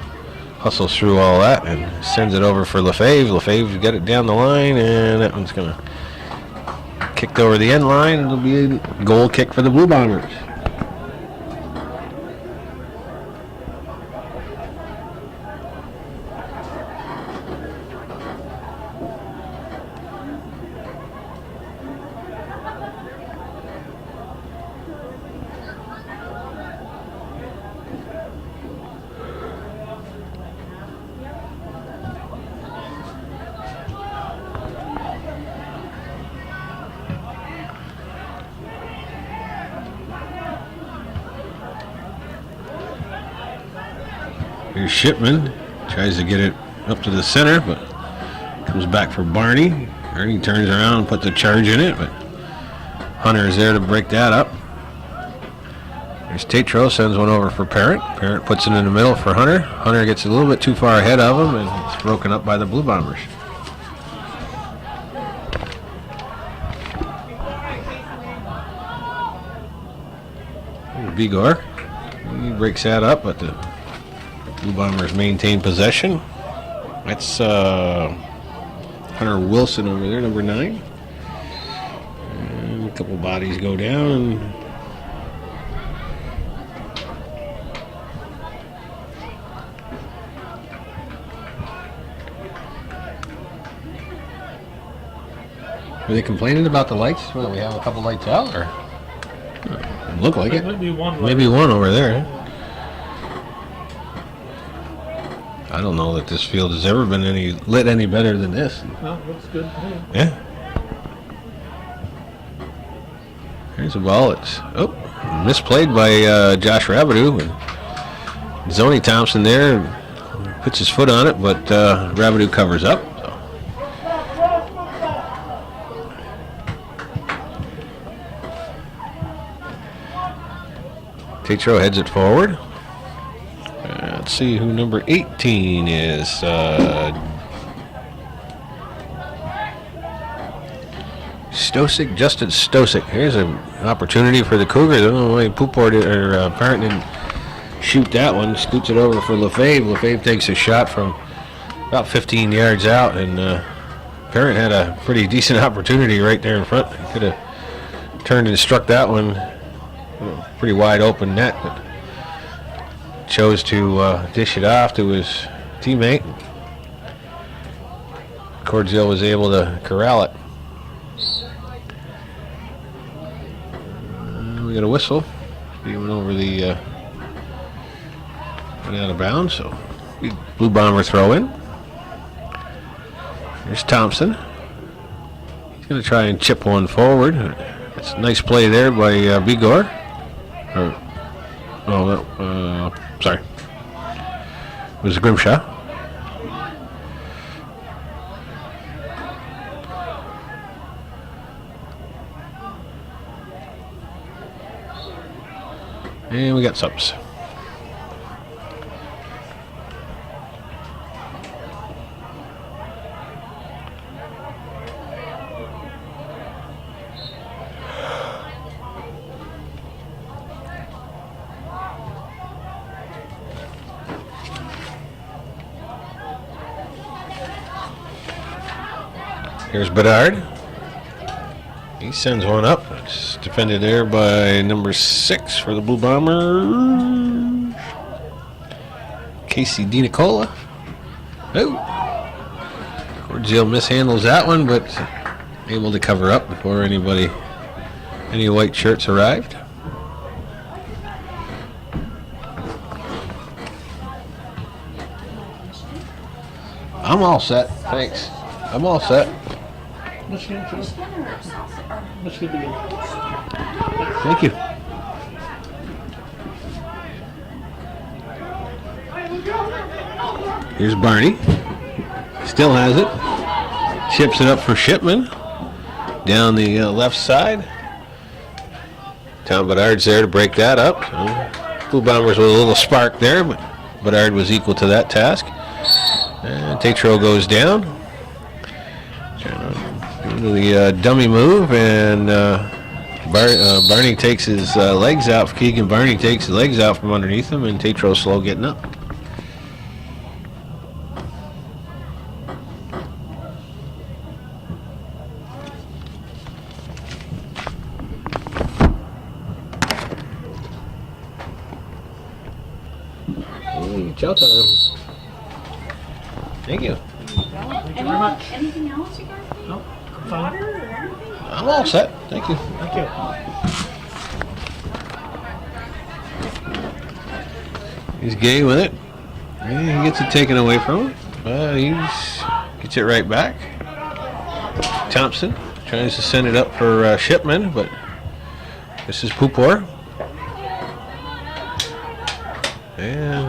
hustles through all that and sends it over for Lefebvre. Lefebvre's got it down the line, and that one's going to kicked over the end line. It'll be a goal kick for the Blue Bombers. Here's Shipman, tries to get it up to the center, but comes back for Barney. Barney turns around and puts a charge in it, but Hunter is there to break that up. There's Tatro, sends one over for Parent. Parent puts it in the middle for Hunter. Hunter gets a little bit too far ahead of him, and it's broken up by the Blue Bombers. Vigor, he breaks that up, but the Blue Bombers maintain possession. That's Hunter Wilson over there, number 9. And a couple bodies go down. Are they complaining about the lights? Well, we have a couple lights out, or look like it. Maybe one. Maybe one over there. I don't know that this field has ever been lit any better than this. Well, looks good. Yeah. Here's a ball. It's misplayed by Josh Rabideau. And Zoni Thompson there puts his foot on it, but Rabideau covers up. So. Tatro heads it forward. Let's see who number 18 is. Stosic, Justin Stosic. Here's an opportunity for the Cougars. I don't know why Pouport or Parent didn't shoot that one. Scoots it over for Lefebvre. Lefebvre takes a shot from about 15 yards out, and Parent had a pretty decent opportunity right there in front. He could have turned and struck that one. Pretty wide open net, but chose to dish it off to his teammate. Cordzell was able to corral it. We got a whistle. He went over the went out of bounds, so Blue Bomber throw in. Here's Thompson. He's going to try and chip one forward. That's a nice play there by Bigor. Sorry. It was Grimshaw. And we got subs. Here's Bedard. He sends one up. It's defended there by number 6 for the Blue Bombers. Casey DiNicola. Oh. Cordzell mishandles that one, but able to cover up before any white shirts arrived. I'm all set. Thanks. I'm all set. Michigan, Michigan begin. Thank you. Here's Barney. Still has it. Chips it up for Shipman. Down the left side. Tom Bedard's there to break that up. Blue Bombers with a little spark there, but Bedard was equal to that task. And Tatro goes down. The dummy move, and Barney takes his legs out. Keegan Barney takes his legs out from underneath him, and Tatro's slow getting up. Chow time. Thank you. Anything else you guys need? No, fine. Water or anything? I'm all set. Thank you. Thank you. He's gay with it. Yeah, he gets it taken away from him. He gets it right back. Thompson tries to send it up for Shipman, but this is Pouport. And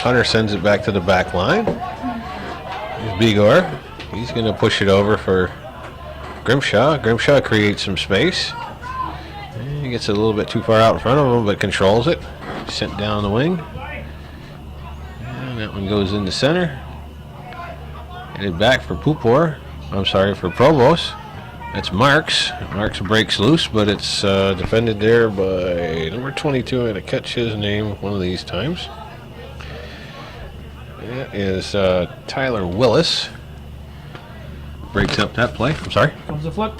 Hunter sends it back to the back line. Here's Bigor. He's going to push it over for Grimshaw. Grimshaw creates some space. And he gets a little bit too far out in front of him, but controls it. Sent down the wing. And that one goes in the center. Headed back for Pouport. I'm sorry, for Provost. That's Marks. Marks breaks loose, but it's defended there by number 22. I'm going to catch his name one of these times. That is Tyler Willis. Breaks up that play. I'm sorry. Comes the flip.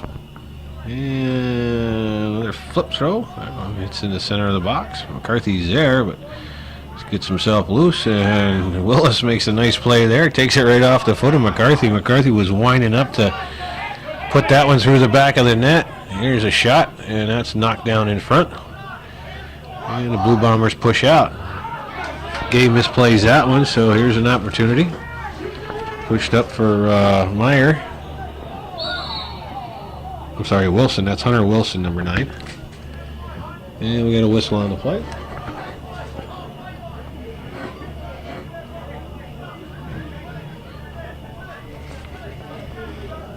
And another flip throw. It's in the center of the box. McCarthy's there, but gets himself loose, and Willis makes a nice play there. Takes it right off the foot of McCarthy. McCarthy was winding up to put that one through the back of the net. Here's a shot, and that's knocked down in front. And the Blue Bombers push out. Gabe misplays that one, so here's an opportunity. Pushed up for Meyer. I'm sorry, Wilson. That's Hunter Wilson, number 9. And we got a whistle on the play.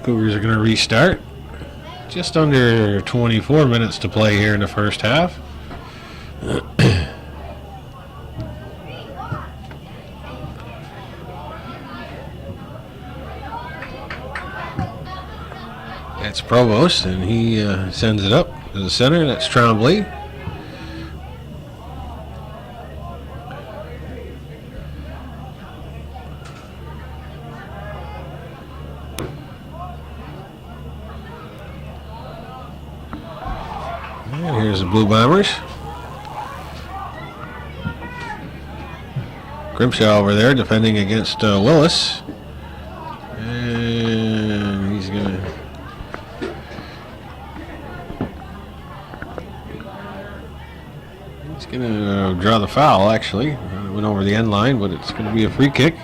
Cougars are going to restart. Just under 24 minutes to play here in the first half. That's Provost, and he sends it up to the center. That's Trombley. And here's the Blue Bombers. Grimshaw over there defending against Willis. And he's going to... He's going to draw the foul, actually. It went over the end line, but it's going to be a free kick.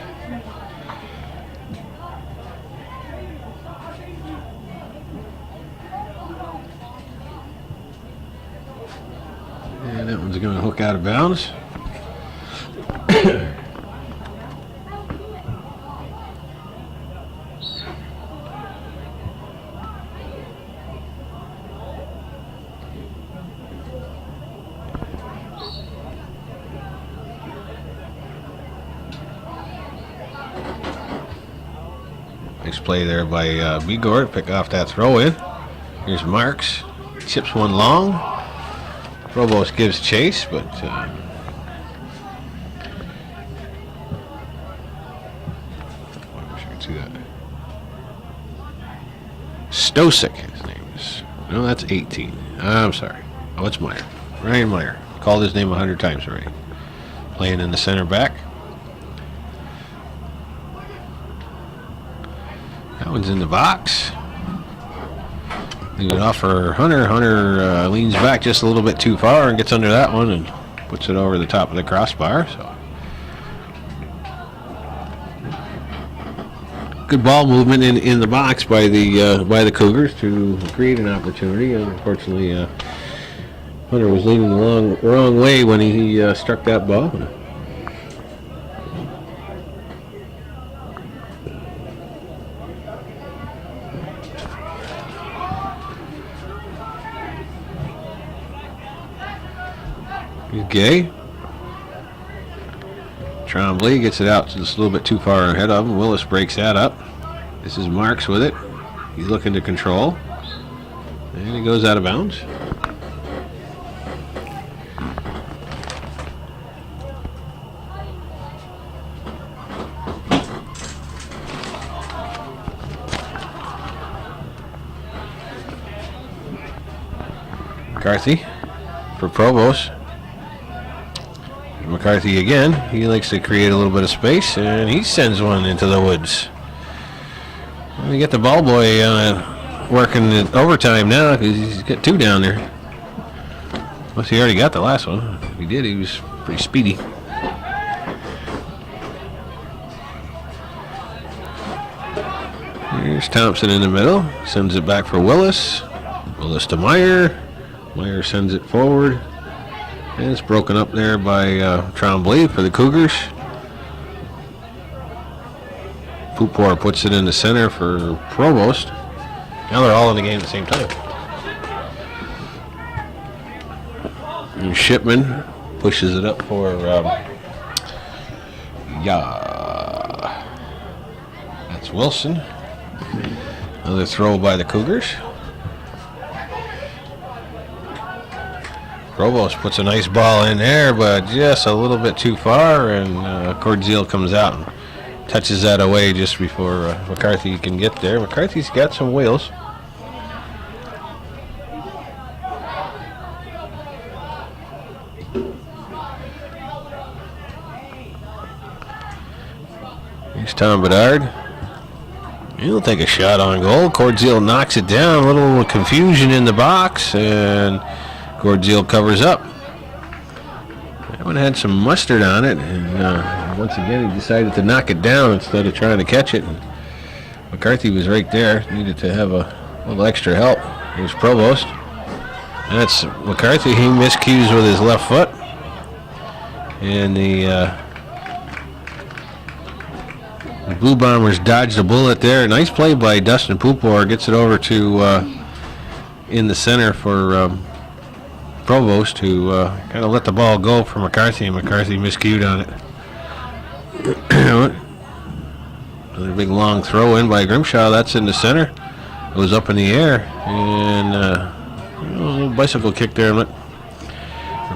And that one's going to hook out of bounds. Nice play there by Begor to pick off that throw in. Here's Marks. Chips one long. Provost gives chase, but I wish I could see that. Stosic, his name is. No, that's 18. I'm sorry. Oh, it's Meyer. Ryan Meyer. Called his name 100 times already. Playing in the center back. That one's in the box. Leave it off for Hunter. Hunter leans back just a little bit too far and gets under that one and puts it over the top of the crossbar. So good ball movement in the box by the Cougars to create an opportunity. And unfortunately, Hunter was leaning the wrong way when he struck that ball. Gay. Trombley gets it out just a little bit too far ahead of him. Willis breaks that up. This is Marks with it. He's looking to control. And he goes out of bounds. McCarthy for Provost. McCarthy again. He likes to create a little bit of space, and he sends one into the woods. We get the ball boy working in overtime now because he's got two down there. Unless he already got the last one. If he did, he was pretty speedy. Here's Thompson in the middle. Sends it back for Willis. Willis to Meyer. Meyer sends it forward. And it's broken up there by Trombley for the Cougars. Pupor puts it in the center for Provost. Now they're all in the game at the same time. And Shipman pushes it up for that's Wilson. Another throw by the Cougars. Provost puts a nice ball in there, but just a little bit too far, and Cordziel comes out and touches that away just before McCarthy can get there. McCarthy's got some wheels. Here's Tom Bedard. He'll take a shot on goal. Cordziel knocks it down. A little confusion in the box, and Cordziel covers up. That one had some mustard on it, and once again he decided to knock it down instead of trying to catch it. And McCarthy was right there, needed to have a little extra help. Here's Provost. That's McCarthy. He miscues with his left foot, and the Blue Bombers dodged a bullet there. Nice play by Dustin Pupor. Gets it over to in the center for Provost, who kind of let the ball go for McCarthy, and McCarthy miscued on it. Another big long throw in by Grimshaw. That's in the center. It was up in the air, and a little bicycle kick there. We're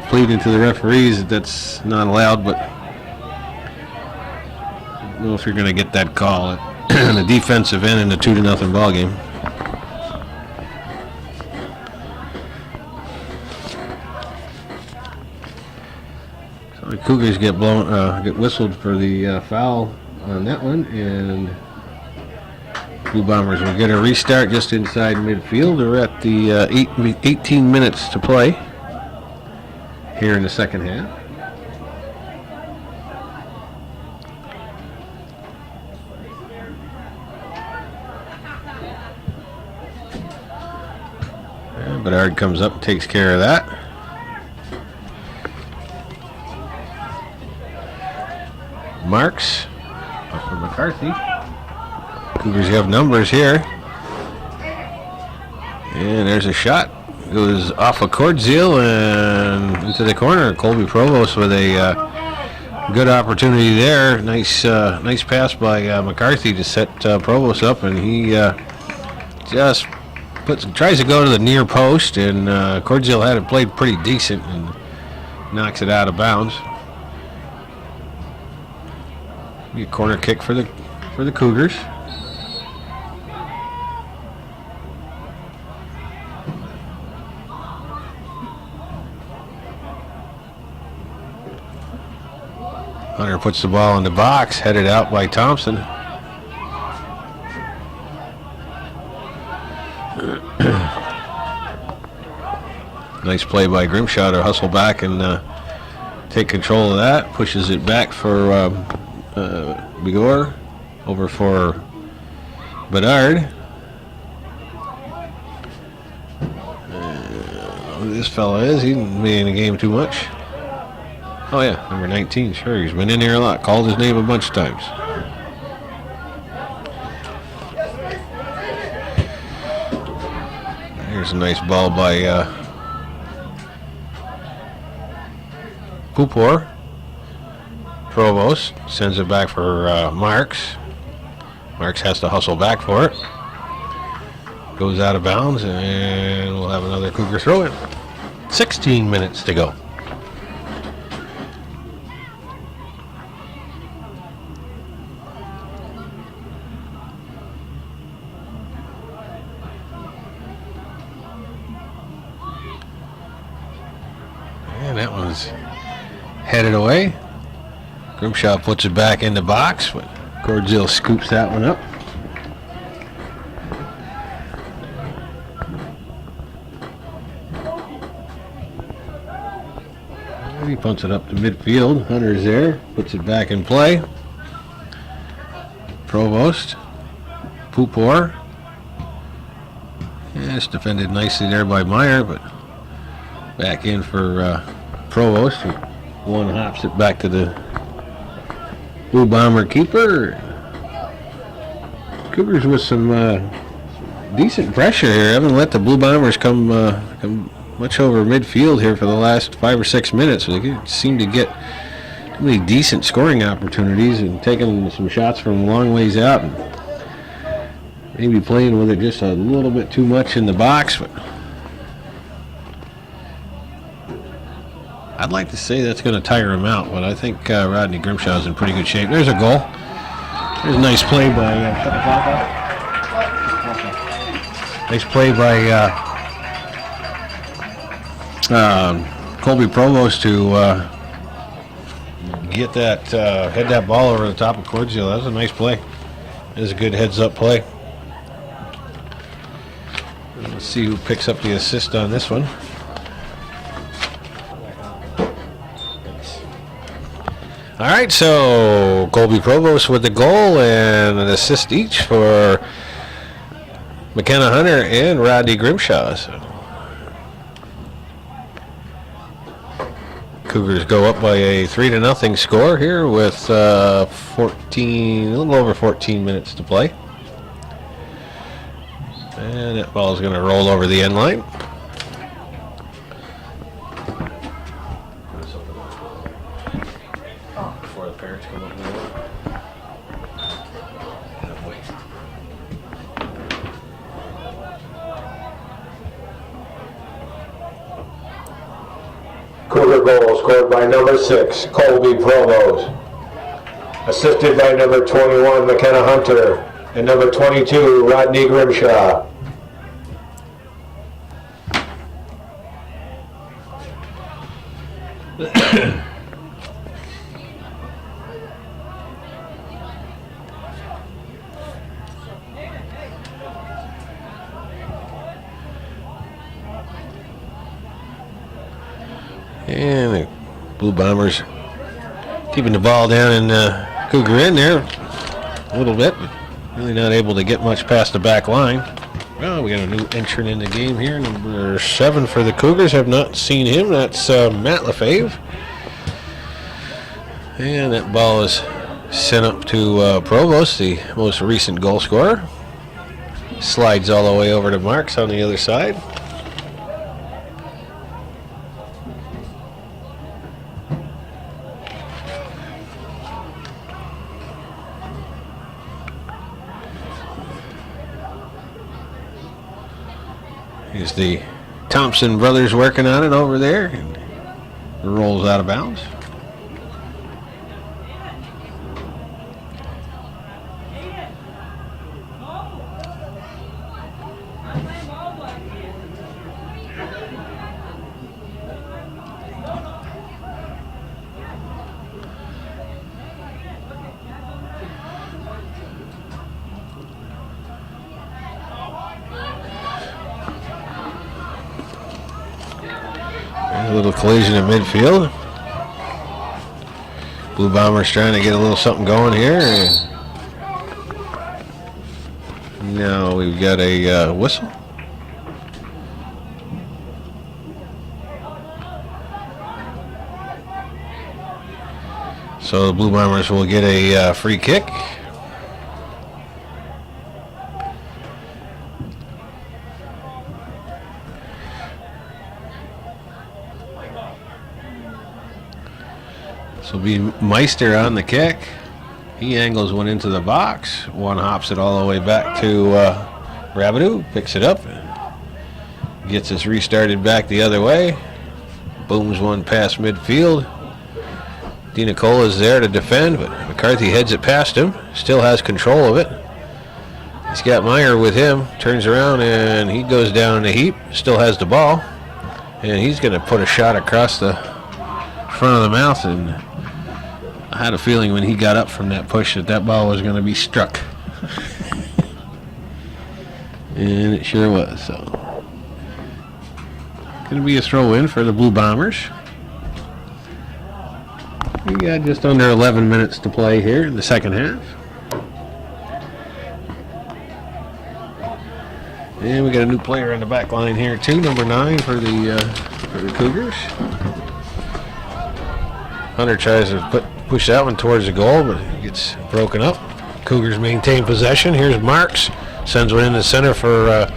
pleading to the referees that that's not allowed, but I don't know if you're going to get that call at the defensive end in a 2-0 ball game. So the Cougars get whistled for the foul on that one, and Blue Bombers will get a restart just inside midfield. We're at the 18 minutes to play here in the second half. And Bedard comes up and takes care of that. Marks up for McCarthy. Cougars have numbers here. And there's a shot. It goes off of Cordzil and into the corner. Colby Provost with a good opportunity there. Nice pass by McCarthy to set Provost up, and he just tries to go to the near post, and Cordzil had it played pretty decent and knocks it out of bounds. Be a corner kick for the Cougars. Hunter puts the ball in the box, headed out by Thompson. Nice play by Grimshaw to hustle back and take control of that. Pushes it back for Bigor, over for Bedard. Who this fella is, he didn't be in the game too much. Oh yeah, number 19, sure, he's been in here a lot. Called his name a bunch of times. Here's a nice ball by Pupor. Provost sends it back for Marks. Marks has to hustle back for it. Goes out of bounds, and we'll have another Cougar throw in. 16 minutes to go. And that one's headed away. Grimshaw puts it back in the box, but Cordzil scoops that one up. And he punts it up to midfield. Hunter's there, puts it back in play. Provost, Pupor. Yeah, it's defended nicely there by Meyer, but back in for Provost. One hops it back to the Blue Bomber keeper. Cougars with some decent pressure here. Haven't let the Blue Bombers come much over midfield here for the last 5 or 6 minutes. So they seem to get really decent scoring opportunities and taking some shots from a long ways out, and maybe playing with it just a little bit too much in the box. But I'd like to say that's going to tire him out, but I think Rodney Grimshaw's in pretty good shape. There's a goal. There's a nice play by shut the clock off. Nice play by Colby Provost to get that head that ball over the top of Cordzil. That was a nice play. It was a good heads-up play. Let's see who picks up the assist on this one. All right, so Colby Provost with the goal and an assist each for McKenna Hunter and Rodney Grimshaw. So Cougars go up by a 3-0 score here with a little over 14 minutes to play. And that ball is going to roll over the end line. Before the parents come up with it. Cougar goal scored by number 6, Colby Provost. Assisted by number 21, McKenna Hunter, and number 22, Rodney Grimshaw. And the Blue Bombers keeping the ball down and Cougar in there a little bit, but really not able to get much past the back line. Well, we got a new entrant in the game here, number 7 for the Cougars. Have not seen him. That's Matt Lefebvre. And that ball is sent up to Provost, the most recent goal scorer. Slides all the way over to Marks on the other side. Here's the Thompson brothers working on it over there. And rolls out of bounds. A little collision in midfield. Blue Bombers trying to get a little something going here. Now we've got a whistle. So the Blue Bombers will get a free kick. This will be Meister on the kick. He angles one into the box. One hops it all the way back to Rabideau. Picks it up. Gets us restarted back the other way. Booms one past midfield. DiNicola is there to defend, but McCarthy heads it past him. Still has control of it. He's got Meyer with him. Turns around and he goes down in a heap. Still has the ball. And he's going to put a shot across the front of the mouth, and I had a feeling when he got up from that push that ball was going to be struck. And it sure was. So going to be a throw in for the Blue Bombers. We got just under 11 minutes to play here in the second half. And we got a new player on the back line here too, number 9 for the Cougars. Hunter tries to push that one towards the goal, but it gets broken up. Cougars maintain possession. Here's Marks. Sends one in the center for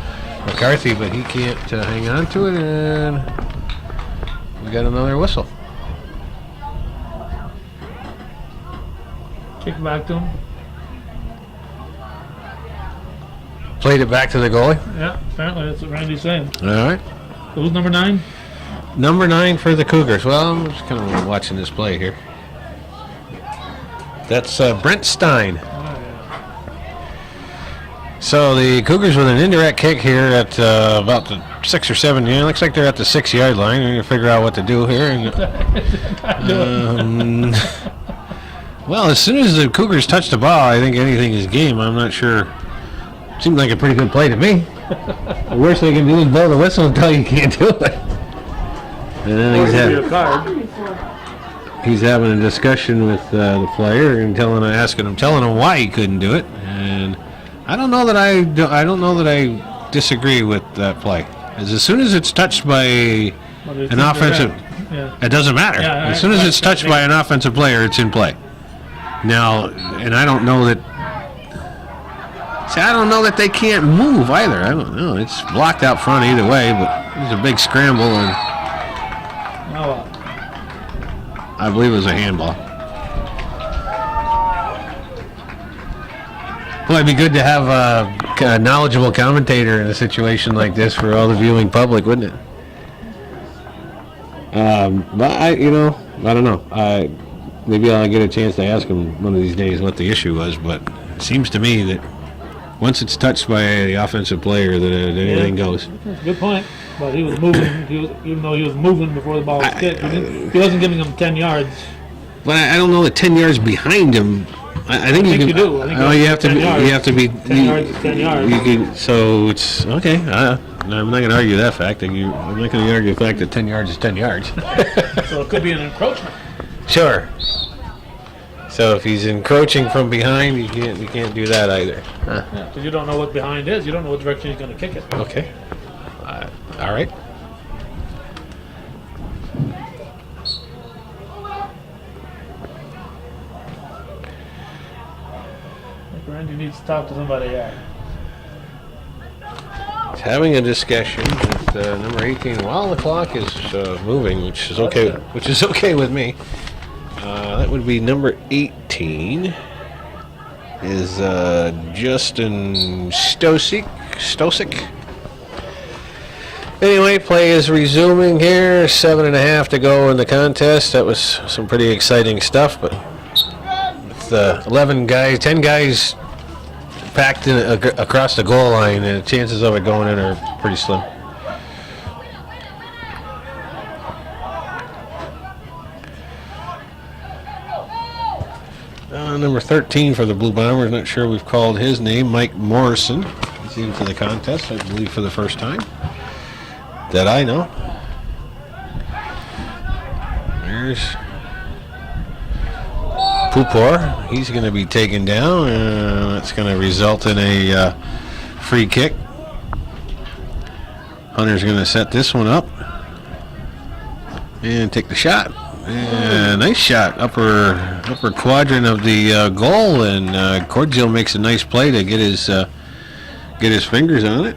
McCarthy, but he can't hang on to it, and we got another whistle. Kick it back to him. Played it back to the goalie. Yeah, apparently that's what Randy's saying. All right. Who's number 9? Number 9 for the Cougars. Well, I'm just kind of watching this play here. That's Brent Stein. Oh, yeah. So the Cougars with an indirect kick here at about the 6 or 7. Yeah, looks like they're at the 6-yard line. We're going to figure out what to do here. And, well, as soon as the Cougars touch the ball, I think anything is game. I'm not sure. Seemed like a pretty good play to me. The worst they can do is blow the whistle and tell you can't do it. And then he's having a discussion with the player and telling him why he couldn't do it. And I don't know that I disagree with that play. As soon as it's touched by an offensive, it doesn't matter. Yeah, as soon as it's touched by an offensive player, it's in play. Now, and I don't know that. See, I don't know that they can't move either. I don't know. It's blocked out front either way, but there's a big scramble, and I believe it was a handball. Well, it'd be good to have a knowledgeable commentator in a situation like this for all the viewing public, wouldn't it? But I don't know. Maybe I'll get a chance to ask him one of these days what the issue was. But it seems to me that once it's touched by the offensive player, that anything goes. That's a good point. But he was moving. Even though he was moving before the ball was kicked, he wasn't giving him 10 yards. But I don't know that 10 yards behind him. I think you do. I think you have to. 10 yards. You have to be. 10 yards is 10 yards. You can, so it's okay. I'm not going to argue that fact. I'm not going to argue the fact that 10 yards is 10 yards. So it could be an encroachment. Sure. So if he's encroaching from behind, you can't do that either. Because you don't know what behind is. You don't know what direction he's going to kick it. Okay. All right. I think Randy needs to talk to somebody here. He's having a discussion with number 18 while the clock is moving, which is okay. Which is okay with me. That would be number 18. Is Justin Stosic. Anyway, play is resuming here. 7.5 to go in the contest. That was some pretty exciting stuff, but with 10 guys packed in across the goal line, and the chances of it going in are pretty slim. Number 13 for the Blue Bombers. Not sure we've called his name. Mike Morrison. He's in for the contest, I believe, for the first time that I know. There's Pupor. He's going to be taken down. That's going to result in a free kick. Hunter's going to set this one up and take the shot. Yeah, nice shot, upper quadrant of the goal, and Cordial makes a nice play to get his fingers on it.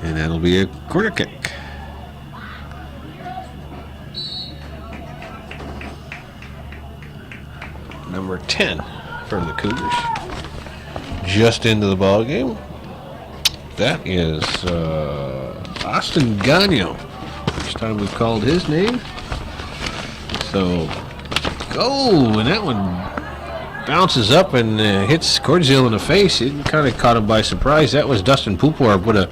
And that'll be a corner kick. Number 10 for the Cougars. Just into the ball game. That is Austin Gagnon. First time we've called his name. So, and that one bounces up and hits Cordial in the face. It kind of caught him by surprise. That was Dustin Pupor. Put a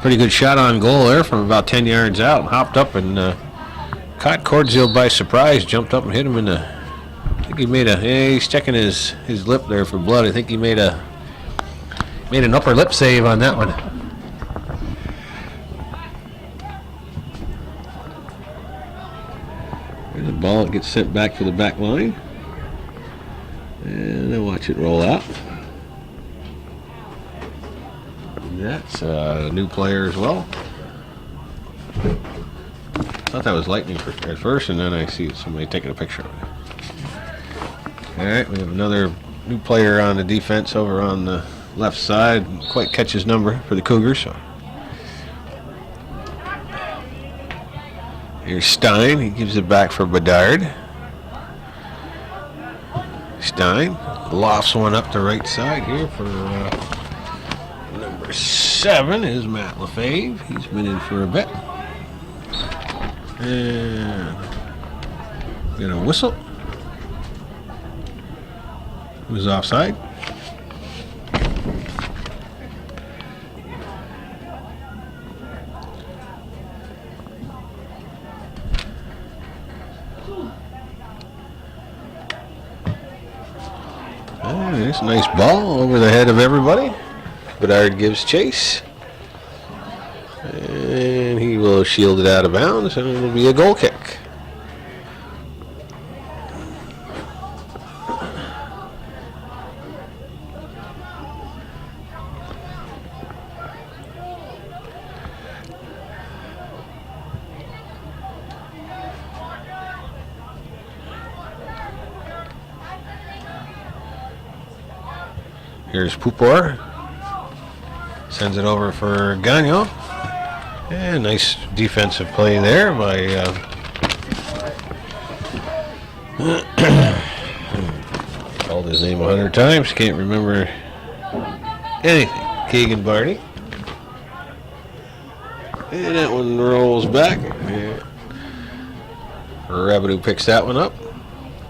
pretty good shot on goal there from about 10 yards out. Hopped up and caught Cordial by surprise. Jumped up and hit him in the... I think he made he's checking his lip there for blood. I think he made an upper lip save on that one. There's a ball that gets sent back to the back line. And then watch it roll out. That's a new player as well. Thought that was Lightning at first, and then I see somebody taking a picture of it. All right, we have another new player on the defense over on the left side. Quite catch his number for the Cougars. So here's Stein. He gives it back for Bedard. Stein lofts one up the right side here for number 7 is Matt Lefebvre. He's been in for a bit. And get a whistle. Who's offside? It's a nice ball over the head of everybody. Bedard gives chase. And he will shield it out of bounds, and it'll be a goal kick. Here's Pupor. Sends it over for Gagnon. And nice defensive play there by called his name 100 times. Can't remember anything. Keegan Barney. And that one rolls back. Yeah. Rabideau picks that one up.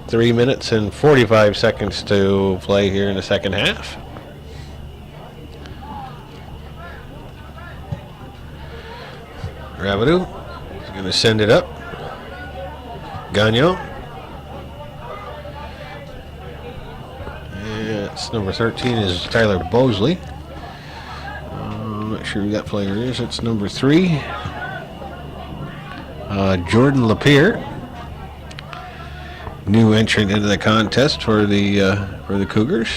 3 minutes and 45 seconds to play here in the second half. Rabideau is going to send it up. Gagnon. Yeah, it's number 13 is Tyler Bosley. I'm not sure who that player is. It's number 3. Jordan Lapierre. New entrant into the contest for the Cougars.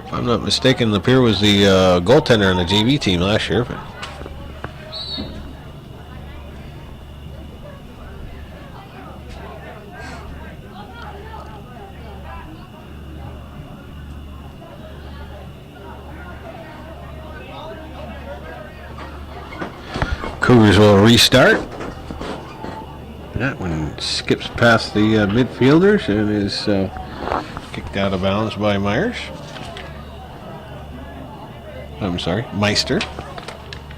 If I'm not mistaken, Lapierre was the goaltender on the JV team last year. But Cougars will restart. That one skips past the midfielders and is kicked out of bounds by Myers. I'm sorry, Meister.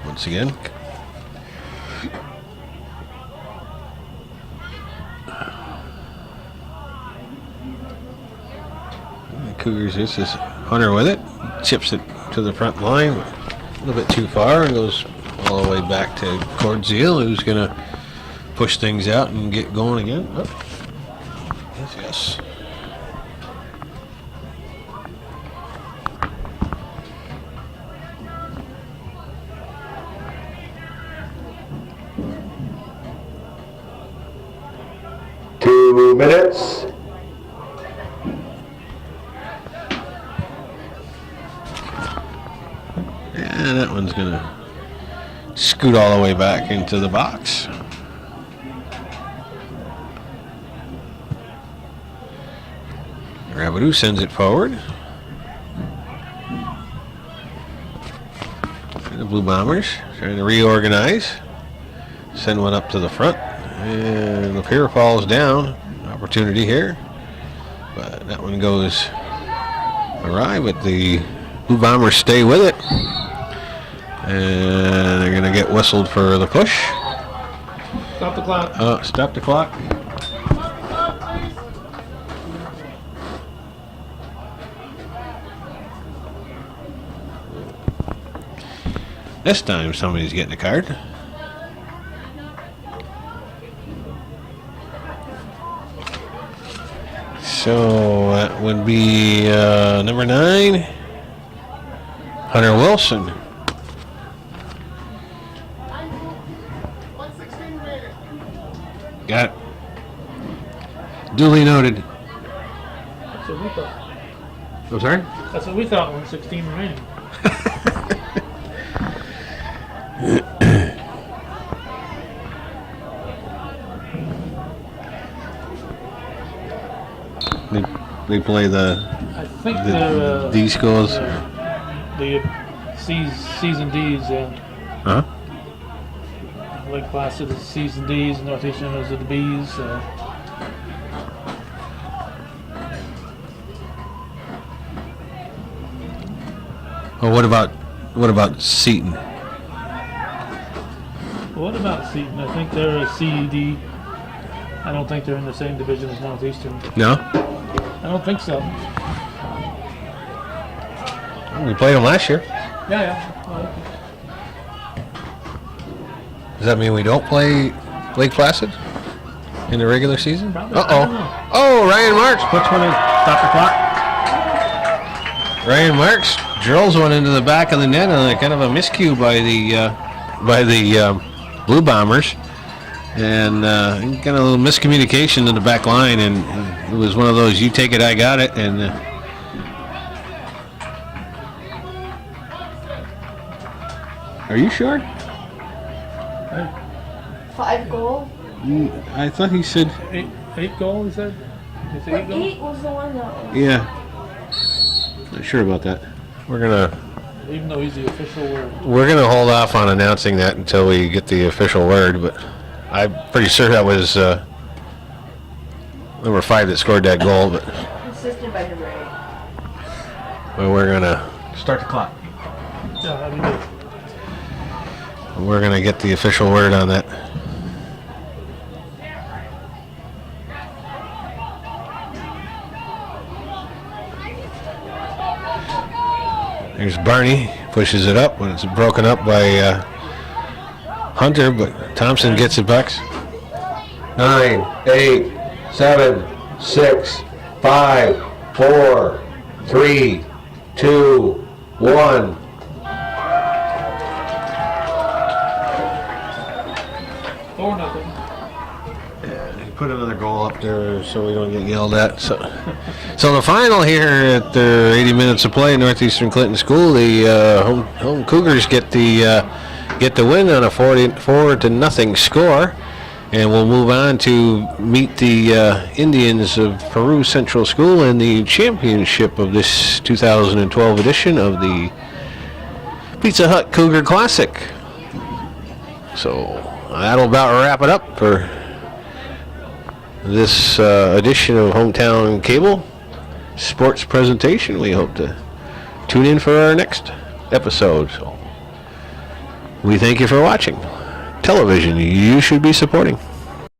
Once again. The Cougars, this is Hunter with it. Chips it to the front line. A little bit too far and goes all the way back to Cordziel, who's going to push things out and get going again. Oh. Yes. 2 minutes. And that one's going to scoot all the way back into the box. Rabideau sends it forward. The Blue Bombers trying to reorganize. Send one up to the front. And Lapierre falls down. Opportunity here. But that one goes awry, but the Blue Bombers stay with it. And they're going to get whistled for the push. Stop the clock. Stop the clock. This time somebody's getting a card. So that would be number 9, Hunter Wilson. Got it. Duly noted. That's what we thought. I'm sorry? That's what we thought. 116 remaining. They play I think they're D scores. the C's and D's. Huh? Lake Placid is C's and D's, Northeastern is the B's. Well, what about Seton? What about Seton? I think they're a C, D. I don't think they're in the same division as Northeastern. No? I don't think so. We played them last year. Yeah. Does that mean we don't play Lake Placid in the regular season? Probably. I don't know. Uh-oh. Oh, Ryan Marks puts one in. Stop the clock. Ryan Marks drills one into the back of the net on kind of a miscue by the Blue Bombers. And kind of a little miscommunication in the back line, and it was one of those, you take it, I got it, and are you sure? 5 goals? I thought he said, Eight goal, he said? Is it 8 goal? 8 was the one that was. yeah. Not sure about that. Even though he's the official word. We're gonna hold off on announcing that until we get the official word, but I'm pretty sure that was number 5 that scored that goal, but Assisted by number 8. well, we're gonna start the clock. Yeah, that'd be good. We're going to get the official word on that. There's Barney, pushes it up, but it's broken up by Hunter, but Thompson gets it back. 9, 8, 7, 6, 5, 4, 3, 2, 1. Or nothing. He put another goal up there so we don't get yelled at. So the final here at 80 minutes of play, Northeastern Clinton School, the home Cougars get the win on a 4-0 score, and we'll move on to meet the Indians of Peru Central School in the championship of this 2012 edition of the Pizza Hut Cougar Classic. So that'll about wrap it up for this edition of Hometown Cable Sports Presentation. We hope to tune in for our next episode. So we thank you for watching television you should be supporting.